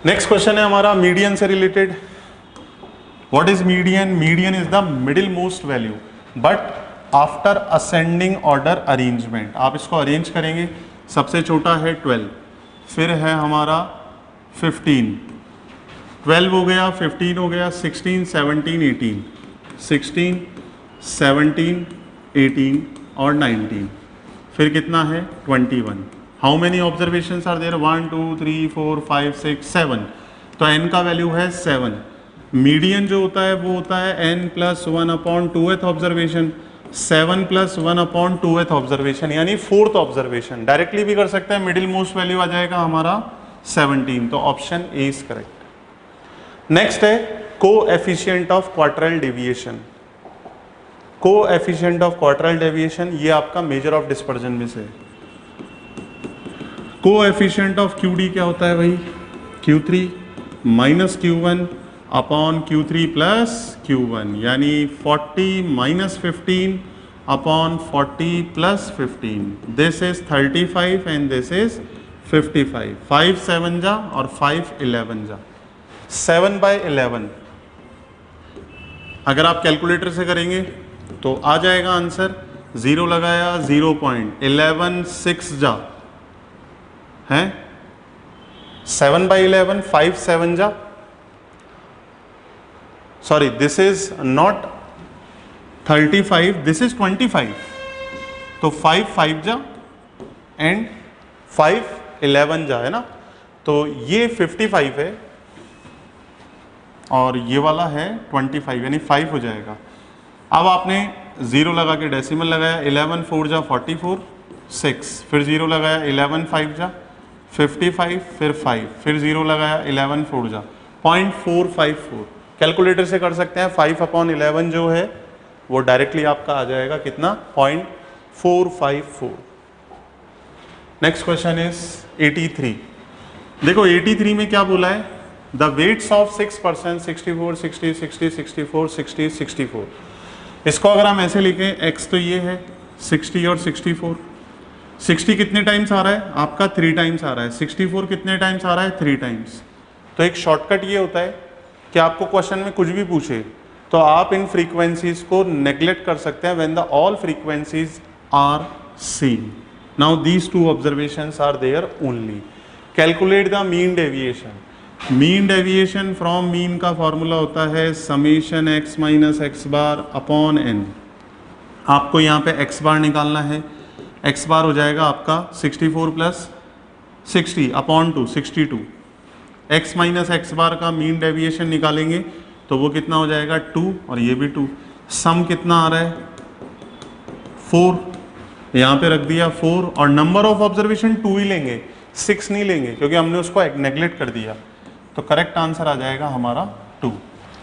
नेक्स्ट क्वेश्चन है हमारा मीडियन से related. What is median, median is the middle most value but after ascending order arrangement. आप इसको अरेंज करेंगे, सबसे छोटा है 12, फिर है हमारा 15, 12 हो गया, 15 हो गया, 16 17 18, 16 17 18 और 19, फिर कितना है 21। How many observations are there, 1 2 3 4 5 6 7, तो n का वैल्यू है 7। मीडियन जो होता है वो होता है n plus 1 upon 2th observation, 7 plus 1 upon 2th observation यानी 4th ऑब्जर्वेशन। डायरेक्टली भी कर सकते हैं, मिडिल मोस्ट वैल्यू आ जाएगा हमारा 17, तो option a is correct. Next है coefficient of quartile deviation. Coefficient of quartile deviation ये आपका मेजर ऑफ डिस्पर्जन में से। कोएफिशिएंट ऑफ QD क्या होता है भाई, Q3 minus Q1 upon Q3 plus Q1, यानी 40 minus 15 upon 40 plus 15, this is 35 and this is 55, 5 7 जा और 5 11 जा, 7/11। अगर आप कैलकुलेटर से करेंगे तो आ जाएगा आंसर 0 लगाया 0.11 जा है 7/11 5 7 जा, sorry this is not 35, this is 25, तो 5 5 जा एंड 5 11 जा है ना, तो ये 55 है और ये वाला है 25, यानी 5 हो जाएगा। अब आपने 0 लगा के डेसिमल लगाया, 11 4 जा 44 6, फिर 0 लगाया 11 5 जा 55, फिर 5, फिर 0 लगाया 11 4 जा 0.454। कैलकुलेटर से कर सकते हैं, 5/11 जो है वो डायरेक्टली आपका आ जाएगा कितना, 0.454। Next question is 83। देखो 83 में क्या बोला है, द वेट्स ऑफ 6% 64 60 60 64 60 64। इसको अगर हम ऐसे लिखें, x तो ये है 60 और 64, 60 कितने टाइम्स आ रहा है आपका, 3 टाइम्स आ रहा है, 64 कितने टाइम्स आ रहा है, 3 टाइम्स। तो एक शॉर्टकट ये होता है कि आपको क्वेश्चन में कुछ भी पूछे तो आप इन फ्रीक्वेंसीज को नेग्लेक्ट कर सकते हैं when the all frequencies are same. Now these two observations are there only. Calculate the mean deviation. Mean deviation from mean का फॉर्मूला होता है summation x minus x bar upon n। आपको यहाँ पे x बार निकालना है, x बार हो जाएगा आपका 64 plus 60 upon 2 62। x minus x bar का मीन डेविएशन निकालेंगे तो वो कितना हो जाएगा 2, और ये भी 2। सम कितना आ रहा है 4, यहाँ पे रख दिया 4, और नंबर ऑफ ऑब्जर्वेशन 2 ही लेंगे, 6 नहीं लेंगे क्योंकि हमने उसको नेग्लेक्ट कर दिया। तो करेक्ट आंसर आ जाएगा हमारा 2,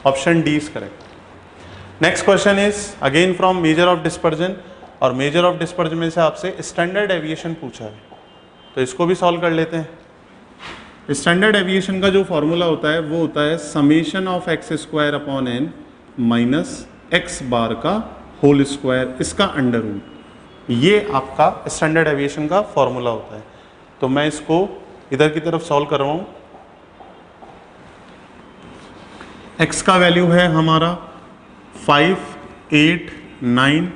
option D is correct. Next question is again from major of dispersion, और मेजर ऑफ डिस्पर्जन में से आपसे स्टैंडर्ड एविएशन पूछा है, तो इसको भी सॉल्व कर लेते हैं। स्टैंडर्ड एविएशन का जो फॉर्मूला होता है वो होता है summation of x square upon n minus x bar का होल स्क्वायर, इसका अंडर रूट। ये आपका स्टैंडर्ड एविएशन का फॉर्मूला होता है। तो मैं इसको इधर की तरफ सॉल्व कर रहा हूँ। x का वैल्यू है हमारा 5 8 9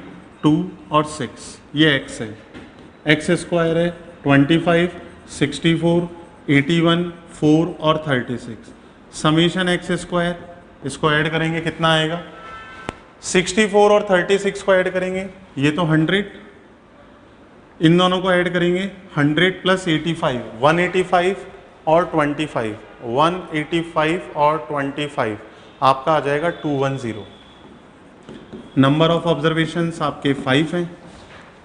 2 और 6, ये x है। एक्स स्क्वायर है 25 64 81 4 और 36। समेशन एक्स स्क्वायर, इसको ऐड करेंगे कितना आएगा, 64 और 36 को ऐड करेंगे ये तो 100, इन दोनों को ऐड करेंगे 100 प्लस 85 185 और 25 185 और 25 आपका आ जाएगा 210। नंबर ऑफ ऑब्जर्वेशंस आपके 5 हैं,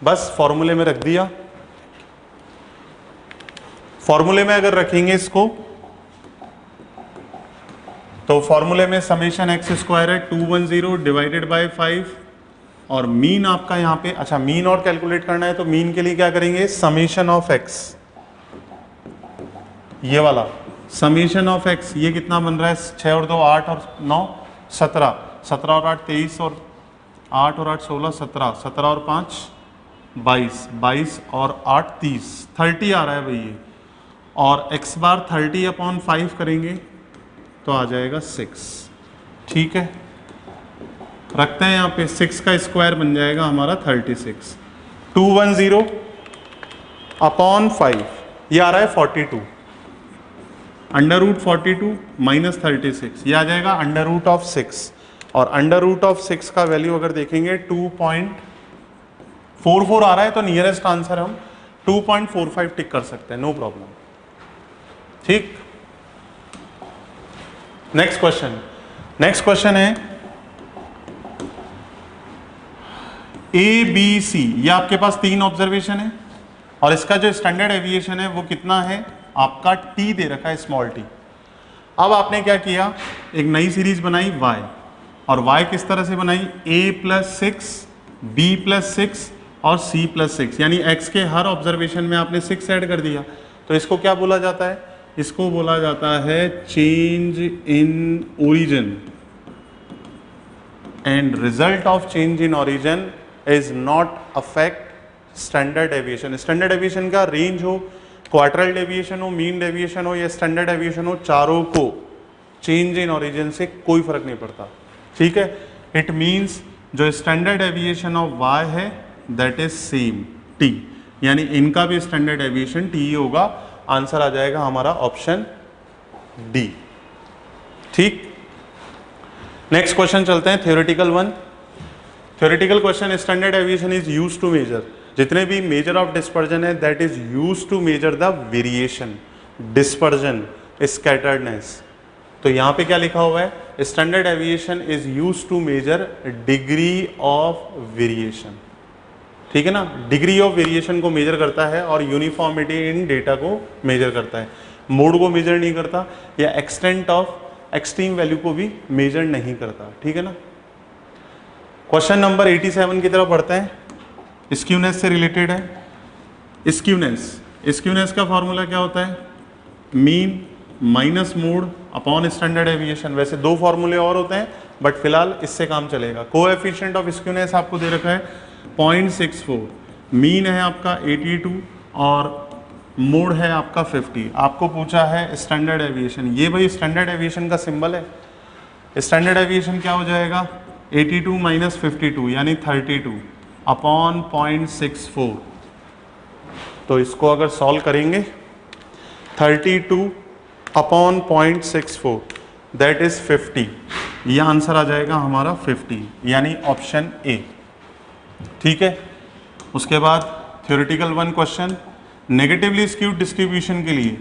बस फॉर्मूले में रख दिया। फॉर्मूले में अगर रखेंगे इसको तो फॉर्मूले में समेशन एक्स स्क्वायर है 210 डिवाइडेड बाय 5, और मीन आपका यहाँ पे, अच्छा मीन और कैलकुलेट करना है तो मीन के लिए क्या करेंगे, समेशन ऑफ एक्स, ये वाला समेशन ऑफ एक्स, ये कितना बन रहा है 6 और 2 8 और 9 17, 17 और 8 23 और 8 और 8 16 17, 17 और 5 22, 22 और 8 30, 30 आ रहा है भाई ये, और x बार 30 अपॉन 5 करेंगे तो आ जाएगा 6। ठीक है, रखते हैं यहाँ पे 6 का स्क्वायर बन जाएगा हमारा 36। 210 अपॉन 5 ये आ रहा है 42, अंडर रूट 42 माइनस 36 ये आ जाएगा अंडर रूट ऑफ 6, और अंडर रूट ऑफ 6 का वैल्यू अगर देखेंगे 2.44 आ रहा है तो नियरेस्ट आंसर हम 2.45 टिक कर सकते हैं, नो प्रॉब्लम। ठीक, नेक्स्ट क्वेश्चन है ए बी सी, ये आपके पास 3 ऑब्जर्वेशन है और इसका जो स्टैंडर्ड एविएशन है वो कितना है आपका t दे रखा है स्मॉल t। अब आपने क्या किया, एक नई सीरीज बनाई y, और y किस तरह से बनाई, a प्लस 6 b प्लस 6 और c प्लस 6, यानी x के हर ऑब्जर्वेशन में आपने 6 ऐड कर दिया। तो इसको क्या बोला जाता है, इसको बोला जाता है change in origin, and result of change in origin is not affect standard aviation. Standard aviation का रेंज हो, क्वार्टरल डेविएशन हो, मीन डेविएशन हो या स्टैंडर्ड डेविएशन हो, चारों को चेंज इन ओरिजिन से कोई फर्क नहीं पड़ता। ठीक है, इट मींस जो स्टैंडर्ड डेविएशन ऑफ y है दैट इज सेम टी, यानी इनका भी स्टैंडर्ड एविएशन टी ही होगा। आंसर आ जाएगा हमारा ऑप्शन डी। ठीक, नेक्स्ट क्वेश्चन चलते हैं, theoretical one. Theoretical question, standard deviation is used to measure, जितने भी मेजर ऑफ डिस्पर्जन है that is used to measure the variation, dispersion, scatteredness. तो यहां पे क्या लिखा हुआ है, standard deviation is used to measure degree of variation. ठीक है ना, डिग्री ऑफ वेरिएशन को मेजर करता है और यूनिफॉर्मिटी इन डेटा को मेजर करता है, मोड को मेजर नहीं करता, या एक्सटेंट ऑफ एक्सट्रीम वैल्यू को भी मेजर नहीं करता। ठीक है ना। क्वेश्चन नंबर 87 की तरफ बढ़ते हैं, स्क्यूनेस से रिलेटेड है। स्क्यूनेस का फॉर्मूला क्या होता है, mean minus mode upon standard aviation. वैसे दो फॉर्मूले और होते हैं बट फिलहाल इससे काम चलेगा। कोएफिशिएंट ऑफ स्क्यूनेस आपको दे रखा है 0.64, मीन है आपका 82 और मोड है आपका 50। आपको पूछा है स्टैंडर्ड एविएशन, ये भाई स्टैंडर्ड एविएशन का सिंबल है। स्टैंडर्ड एविएशन क्या हो जाएगा, 82 माइनस 52 यानी 32 अपॉन 0.64। तो इसको अगर सॉल्व करेंगे 32 अपॉन 0.64 दैट इज 50, ये आंसर आ जाएगा हमारा 50, यानी ऑप्शन ए। ठीक है, उसके बाद theoretical one question, negatively skewed distribution के लिए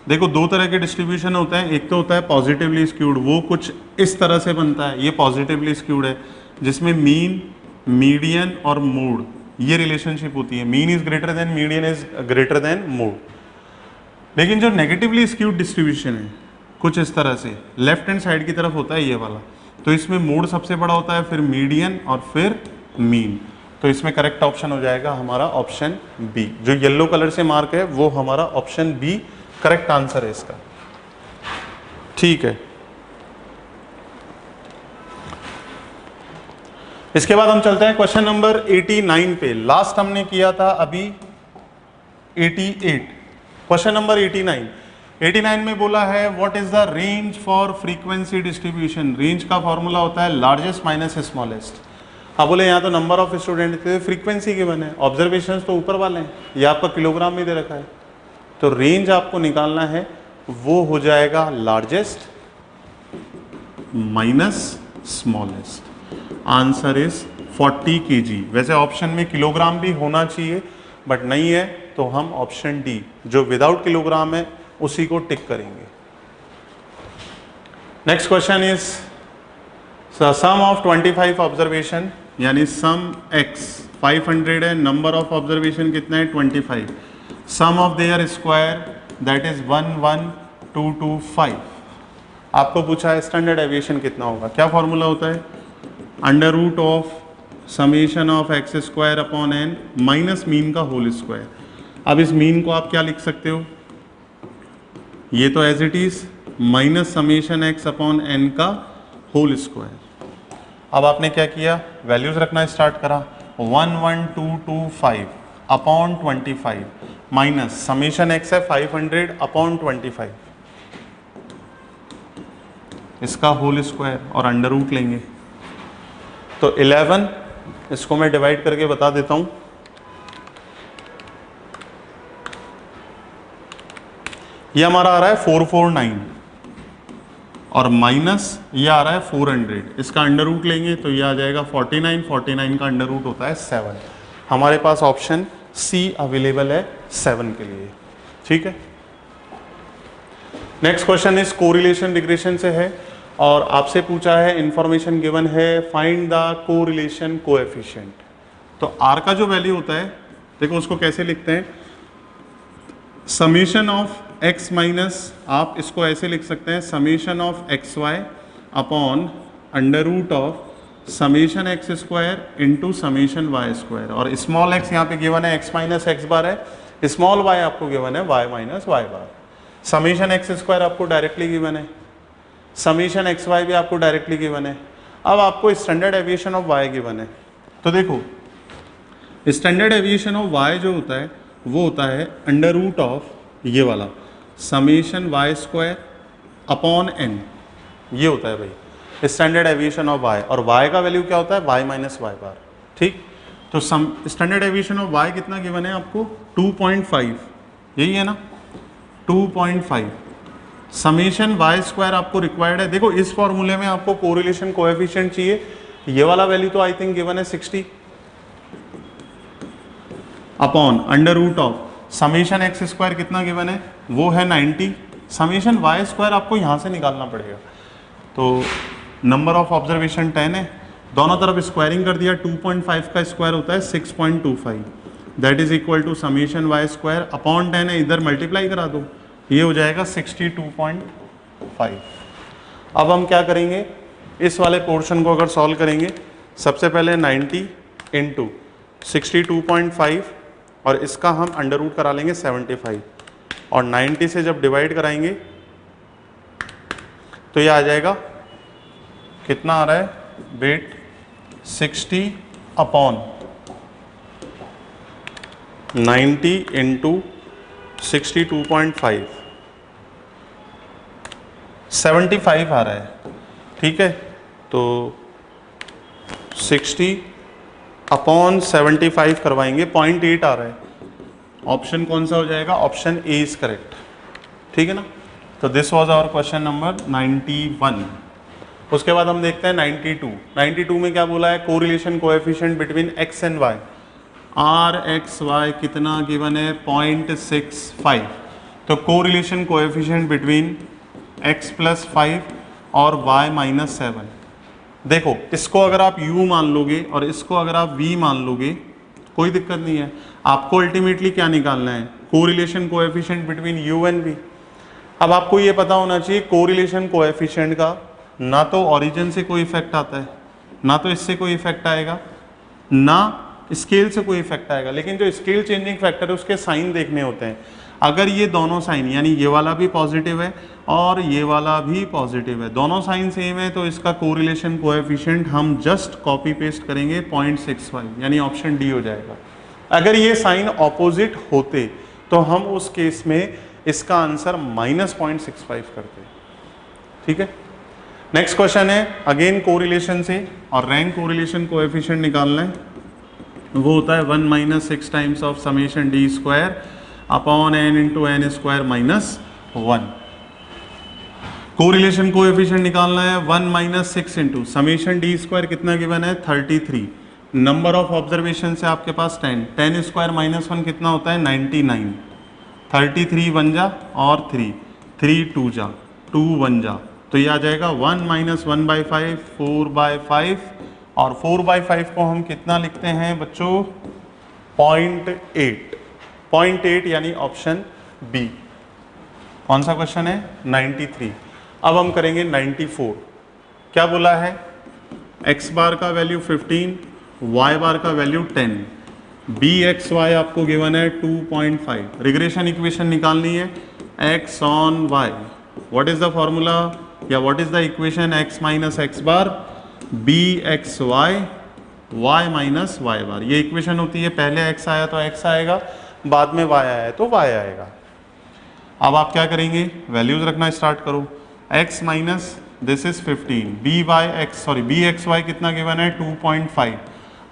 देखो दो तरह के डिस्ट्रीब्यूशन होते हैं। एक तो होता है पॉजिटिवली स्क्यूड, वो कुछ इस तरह से बनता है, ये पॉजिटिवली स्क्यूड है जिसमें मीन, मीडियन और मोड ये रिलेशनशिप होती है, mean is greater than median is greater than mode. लेकिन जो नेगेटिवली स्क्यूड डिस्ट्रीब्यूशन है कुछ इस तरह से लेफ्ट हैंड साइड की तरफ होता है ये वाला, तो इसमें मोड सबसे बड़ा होता है, फिर मीडियन और फिर मीन। तो इसमें करेक्ट ऑप्शन हो जाएगा हमारा ऑप्शन बी, जो येलो कलर से मार्क है वो हमारा ऑप्शन बी करेक्ट आंसर है इसका। ठीक है, इसके बाद हम चलते हैं क्वेश्चन नंबर 89 पे। लास्ट हमने किया था अभी 88, क्वेश्चन नंबर 89 में बोला है what is the range for frequency distribution. Range का फॉर्मूला होता है लार्जेस्ट माइनस स्मॉलेस्ट। अब बोले यहाँ तो नंबर ऑफ स्टूडेंट थे, फ्रीक्वेंसी गिवन है, ऑब्जर्वेशन तो ऊपर वाले हैं, ये आपका किलोग्राम में दे रखा है, तो रेंज आपको निकालना है वो हो जाएगा largest minus smallest. Answer is 40 kg। वैसे ऑप्शन में किलोग्राम भी होना चाहिए बट नहीं है, तो हम ऑप्शन डी जो विदाउट किलोग्राम है उसी को टिक करेंगे। Next question is sum of 25 observation, यानी सम x 500 है, नंबर ऑफ ऑब्जर्वेशन कितना है 25, sum of their square that is 11225। आपको पूछा है स्टैंडर्ड एविएशन कितना होगा, क्या फॉर्मूला होता है, under root of summation of x square upon n minus mean का होल स्क्वायर। अब इस मीन को आप क्या लिख सकते हो, ये तो as it is minus summation x upon n का होल स्क्वायर। अब आपने क्या किया, वैल्यूज रखना स्टार्ट करा, 11225 अपॉन 25 माइनस समेशन एक्स है 500 अपॉन 25, इसका होल स्क्वायर और अंडर रूट लेंगे तो 11, इसको मैं डिवाइड करके बता देता हूं, ये हमारा आ रहा है 449 और माइनस ये आ रहा है 400, इसका अंडर रूट लेंगे तो ये आ जाएगा 49, 49 का अंडर रूट होता है 7। हमारे पास ऑप्शन सी अवेलेबल है 7 के लिए। ठीक है, नेक्स्ट क्वेश्चन इस कोरिलेशन रिग्रेशन से है और आपसे पूछा है इंफॉर्मेशन गिवन है फाइंड द कोरिलेशन कोएफिशिएंट। तो आर का जो वैल्यू होता है देखो उसको कैसे लिखते हैं, समेशन ऑफ x माइनस, आप इसको ऐसे लिख सकते हैं summation of x y upon under root of summation x square into summation y square. और स्मॉल x यहाँ पे गिवन है x माइनस एक्स बार है, स्मॉल y आपको गिवन है y माइनस वाई बार। समेशन एक्स स्क्वायर आपको डायरेक्टली गिवन है, summation x Y भी आपको डायरेक्टली गिवन है। अब आपको standard deviation of y given है, तो देखो स्टैंडर्ड एविएशन ऑफ y जो होता है वो होता है अंडर रूट ऑफ ये वाला summation y square upon n, ये होता है भाई स्टैंडर्ड एविएशन ऑफ y। और y का वैल्यू क्या होता है y माइनस वाई बार। ठीक, तो स्टैंडर्ड डेविएशन ऑफ y कितना गिवन है आपको 2.5, यही है ना 2.5। समेशन वाई स्क्वायर आपको रिक्वायर्ड है। देखो इस फॉर्मूले में आपको कोरिलेशन कोएफिशिएंट चाहिए, ये वाला वैल्यू तो आई थिंक गिवन है 60 upon under root of summation x square कितना गिवन है वो है 90, समेशन वाई स्क्वायर आपको यहां से निकालना पड़ेगा। तो नंबर ऑफ ऑब्जर्वेशन 10 है, दोनों तरफ स्क्वायरिंग कर दिया, 2.5 का स्क्वायर होता है 6.25, that is equal to summation y square upon 10 है, इधर मल्टीप्लाई करा दो, ये हो जाएगा 62.5। अब हम क्या करेंगे, इस वाले पोर्शन को अगर सॉल्व करेंगे, सबसे पहले 90 इंटू 62.5 और इसका हम अंडर रूट करा लेंगे 75 और 90 से जब डिवाइड कराएंगे तो ये आ जाएगा, कितना आ रहा है वेट 60 अपॉन 90 इंटू 62.5, 75 आ रहा है, ठीक है। तो 60 अपॉन 75 करवाएंगे, 0.8 आ रहा है, ऑप्शन कौन सा हो जाएगा, ऑप्शन ए इज करेक्ट, ठीक है ना। तो this was our question number 91। उसके बाद हम देखते हैं 92 में क्या बोला है, correlation coefficient between x and y, r x y कितना गिवन है 0.65। तो correlation coefficient between x plus 5 और y माइनस 7, देखो इसको अगर आप u मान लोगे और इसको अगर आप v मान लोगे कोई दिक्कत नहीं है, आपको अल्टीमेटली क्या निकालना है, correlation coefficient between u and v। अब आपको ये पता होना चाहिए कोरिलेशन कोएफिशिएंट का ना तो ओरिजिन से कोई इफेक्ट आता है, ना तो इससे कोई इफेक्ट आएगा, ना स्केल से कोई इफेक्ट आएगा, लेकिन जो स्केल चेंजिंग फैक्टर है उसके साइन देखने होते हैं। अगर ये दोनों साइन यानी ये वाला भी पॉजिटिव है और ये वाला भी पॉजिटिव है, दोनों साइन सेम है, तो इसका कोरिलेशन कोएफिशिएंट हम जस्ट कॉपी पेस्ट करेंगे 0.65, यानी ऑप्शन डी हो जाएगा। अगर ये साइन ऑपोजिट होते तो हम उस केस में इसका आंसर -0.65 करते, ठीक है। नेक्स्ट क्वेश्चन है अगेन कोरिलेशन से, और रैंक कोरिलेशन कोएफिशिएंट निकालना है, वो होता है 1 - 6 times of summation d square upon n into n square minus 1। Correlation coefficient निकालना है 1 - 6 इंटू समेशन डी स्क्वायर कितना गिवन है 33, नंबर ऑफ ऑब्जर्वेशन से आपके पास 10, 10 स्क्वायर माइनस 1 कितना होता है 99, 33 1 जा और 3, 3 2 जा, 2 1 जा, तो ये आ जाएगा 1 - 1/5 4/5, और 4/5 को हम कितना लिखते हैं बच्चों 0.8 यानी ऑप्शन बी। कौन सा क्वेश्चन है 93। अब हम करेंगे 94। क्या बोला है, x बार का वैल्यू 15, y बार का वैल्यू 10, bxy आपको गिवन है 2.5। रिग्रेशन इक्वेशन निकालनी है x on y, what is the formula या what is the equation, x minus x bar bxy y minus y bar, ये इक्वेशन होती है, पहले x आया तो x आएगा, बाद में y आया है तो y आएगा। अब आप क्या करेंगे, वैल्यूज रखना स्टार्ट करो, x minus this is 15, bxy कितना गिवन है 2.5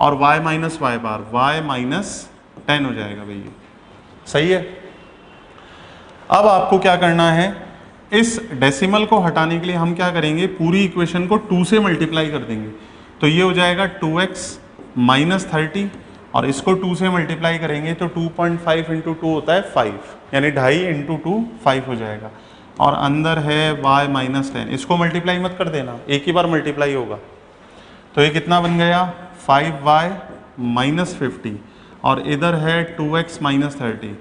और y माइनस वाई बार y माइनस 10 हो जाएगा भैया, सही है। अब आपको क्या करना है, इस डेसिमल को हटाने के लिए हम क्या करेंगे, पूरी इक्वेशन को 2 से मल्टीप्लाई कर देंगे, तो ये हो जाएगा 2x माइनस 30 और इसको 2 से मल्टीप्लाई करेंगे तो 2.5 इंटू 2 होता है 5, यानी 2.5 इंटू 2 5 हो जाएगा, और अंदर है y माइनस 10, इसको मल्टीप्लाई मत कर देना, एक ही बार मल्टीप्लाई होगा, तो ये कितना बन गया 5y माइनस 50, और इधर है 2x माइनस 30,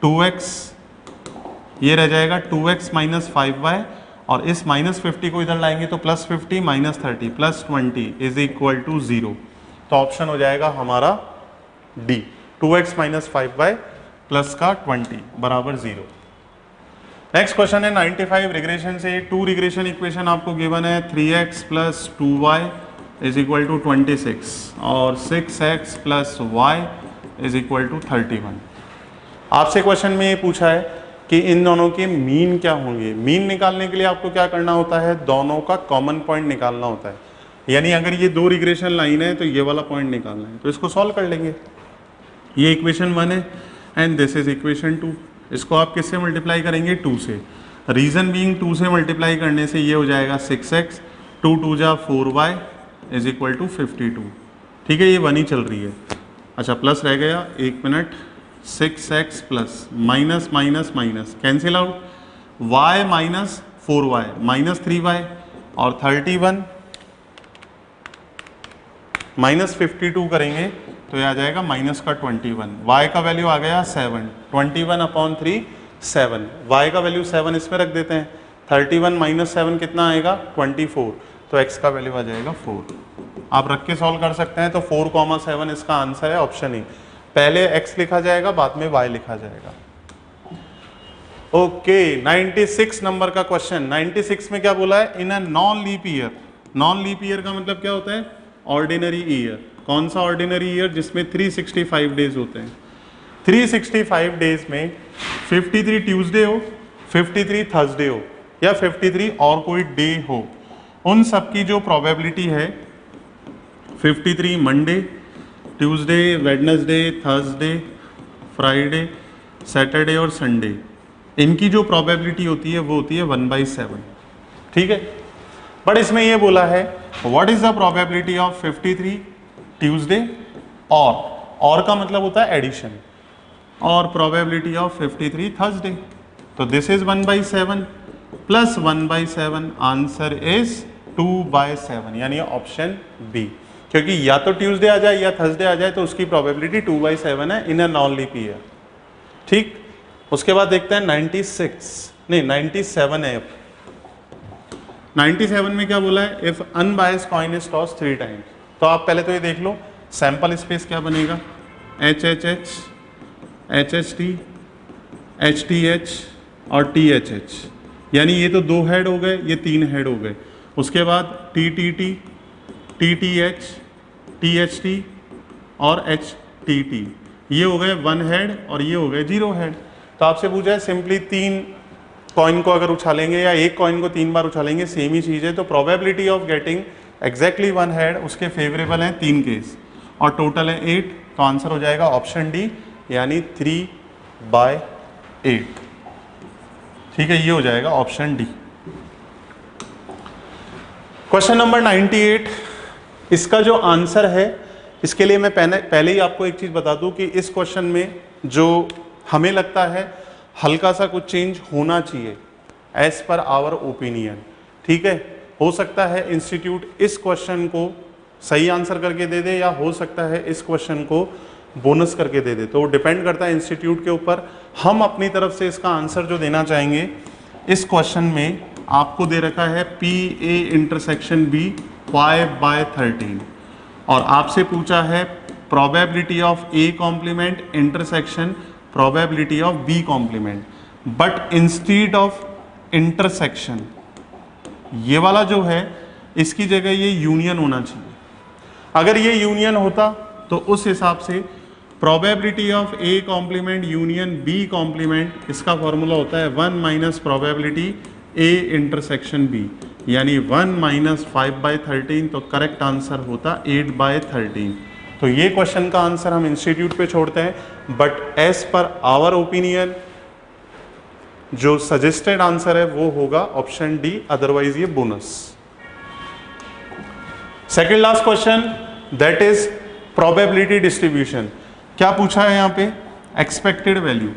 2x ये रह जाएगा 2x माइनस 5y, और इस माइनस 50 को इधर लाएंगे तो plus 50 minus 30 plus 20 is equal to 0, तो ऑप्शन हो जाएगा हमारा D, 2x minus 5y plus का 20 बराबर 0। नेक्स्ट क्वेश्चन है 95 रिग्रेशन से, 2 रिग्रेशन इक्वेशन आपको गिवन है 3x plus 2y is equal to 26 और 6x plus y is equal to 31। आपसे क्वेश्चन में ये पूछा है कि इन दोनों के मीन क्या होंगे। मीन निकालने के लिए आपको क्या करना होता है, दोनों का कॉमन पॉइंट निकालना होता है। यानी अगर ये दो रिग्रेशन लाइन है तो ये वाला पॉइंट निकालना है, तो इसको सॉल्व कर लेंगे। ये इक्वेशन 1 है एंड दिस इज इक्वेशन 2। इसको आप किससे मल्टीप्लाई करेंगे? 2 से। रीजन बीइंग 2 से मल्टीप्लाई करने से ये हो जाएगा 6x, 2 2 जा 4y इज इक्वल टू 52। ठीक है, ये 1 ही चल रही है। अच्छा प्लस रह गया, 1 minute, 6x plus minus minus minus cancel out, y minus 4y minus 3y और 31 माइनस 52 करेंगे तो ये आ जाएगा माइनस का 21। y का वैल्यू आ गया 7, 21/3 7, y का वैल्यू 7 इसमें रख देते हैं। 31 माइनस 7 कितना आएगा? 24, तो x का वैल्यू आ जाएगा 4। आप रख के सॉल्व कर सकते हैं। तो 4,7 इसका आंसर है, ऑप्शन ए। पहले x लिखा जाएगा, बाद में y लिखा जाएगा। ओके 96 नंबर का क्वेश्चन। 96 में क्या बोला है? In a non leap year. Non leap year का मतलब क्या होता है? Ordinary year. कौन सा ऑर्डिनरी ईयर? जिसमें 365 डेज होते हैं। 365 डेज में 53 ट्यूसडे हो, 53 थर्सडे हो या 53 और कोई डे हो, उन सब की जो प्रोबेबिलिटी है 53 Monday, Tuesday, Wednesday, Thursday, Friday, Saturday और संडे, इनकी जो प्रोबेबिलिटी होती है वो होती है 1/7। ठीक है, बट इसमें ये बोला है what is the probability of 53 Tuesday और का मतलब होता है एडिशन, और प्रोबेबिलिटी ऑफ 53 थर्सडे। तो this is 1/7 plus 1/7, answer is 2/7, यानी ऑप्शन बी। क्योंकि या तो ट्यूसडे आ जाए या थर्सडे आ जाए तो उसकी प्रोबेबिलिटी 2/7 है in a non leap year. ठीक, उसके बाद देखते हैं 97 है। 97 में क्या बोला है? If unbiased coin is toss 3 times. तो आप पहले तो ये देख लो सैंपल स्पेस क्या बनेगा? HHH, HHT, HTH और THH, यानी ये तो 2 हेड हो गए, ये 3 हेड हो गए। उसके बाद TTT, TTH, THT और HTT, ये हो गए 1 हेड और ये हो गए 0 हेड। तो आपसे पूछा है सिंपली 3 कॉइन को अगर उछालेंगे या एक कॉइन को 3 बार उछालेंगे, सेम ही चीज़ है, तो probability of getting exactly 1 head उसके फेवरेबल हैं 3 केस और टोटल है 8। तो आंसर हो जाएगा ऑप्शन डी, यानी 3/8। ठीक है, ये हो जाएगा ऑप्शन डी। क्वेश्चन नंबर 98, इसका जो आंसर है, इसके लिए मैं पहले ही आपको एक चीज़ बता दूं कि इस क्वेश्चन में जो हमें लगता है हल्का सा कुछ चेंज होना चाहिए एज पर आवर ओपिनियन। ठीक है, हो सकता है इंस्टीट्यूट इस क्वेश्चन को सही आंसर करके दे दे या हो सकता है इस क्वेश्चन को बोनस करके दे दे, तो डिपेंड करता है इंस्टीट्यूट के ऊपर। हम अपनी तरफ से इसका आंसर जो देना चाहेंगे, इस क्वेश्चन में आपको दे रखा है PA इंटरसेक्शन B 5/13 और आपसे पूछा है probability of A complement intersection probability of B complement, but instead of intersection ये वाला जो है इसकी जगह ये यूनियन होना चाहिए। अगर ये यूनियन होता तो उस हिसाब से probability of A complement union B complement, इसका फॉर्मूला होता है 1 minus probability A intersection B, यानी 1 माइनस 5/13, तो करेक्ट आंसर होता 8/13। तो ये क्वेश्चन का आंसर हम इंस्टीट्यूट पे छोड़ते हैं, but as per our opinion जो सजेस्टेड आंसर है वो होगा ऑप्शन डी, अदरवाइज ये bonus. Second last question, that is probability distribution. क्या पूछा है यहाँ पे? Expected value,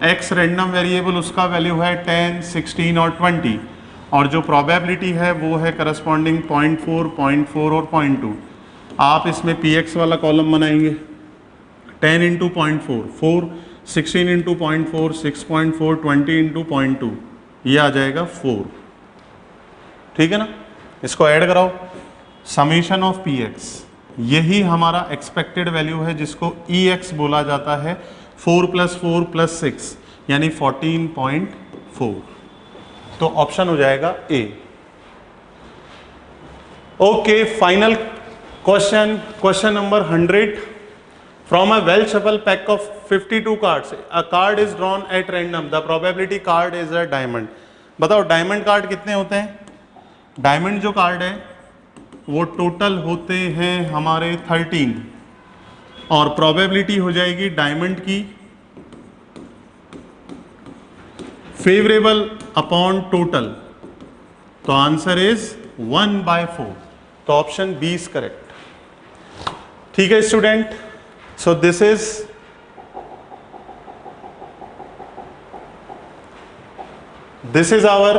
X random variable, उसका वैल्यू है 10, 16 और 20, और जो प्रोबेबिलिटी है वो है करस्पॉन्डिंग 0.4, 0.4 और 0.2। आप इसमें px वाला कॉलम बनाएंगे, 10 इंटू 0.4 4, 16 इंटू 0.4 6.4, 20 इंटू 0.2 ये आ जाएगा 4। ठीक है ना, इसको ऐड कराओ, समीशन ऑफ px, यही हमारा एक्सपेक्टेड वैल्यू है जिसको ex बोला जाता है। 4 + 4 + 6 यानी 14.4, तो ऑप्शन हो जाएगा a. Okay, final question number 100। From a well shuffled pack of 52 cards, a card is drawn at random. The probability card is a diamond. बताओ डायमंड कार्ड कितने होते हैं? डायमंड जो कार्ड है वो टोटल होते हैं हमारे 13 और प्रोबेबिलिटी हो जाएगी डायमंड की फेवरेबल अपॉन टोटल, तो आंसर इज 1/4, तो ऑप्शन बी इज करेक्ट। ठीक है student, so this is our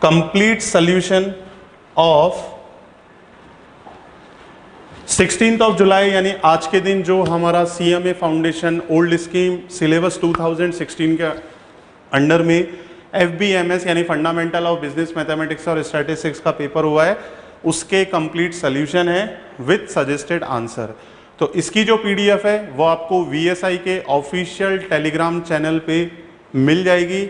complete solution of 16th of July, यानी आज के दिन जो हमारा CMA foundation old scheme syllabus 2016 के अंडर में FBMS यानी फंडामेंटल ऑफ बिजनेस मैथमेटिक्स और स्टैटिस्टिक्स का पेपर हुआ है, उसके कंप्लीट सॉल्यूशन है विद सजेस्टेड आंसर। तो इसकी जो PDF है वो आपको VSI के ऑफिशियल टेलीग्राम चैनल पे मिल जाएगी।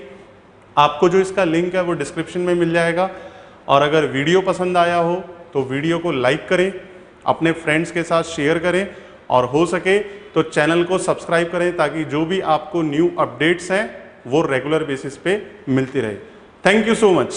आपको जो इसका लिंक है वो डिस्क्रिप्शन में मिल जाएगा। और अगर वीडियो पसंद आया हो तो वीडियो को लाइक करें, अपने फ्रेंड्स के साथ शेयर करें और हो सके तो चैनल को सब्सक्राइब करें ताकि जो भी आपको न्यू अपडेट्स हैं वो रेगुलर बेसिस पे मिलती रहे। Thank you so much.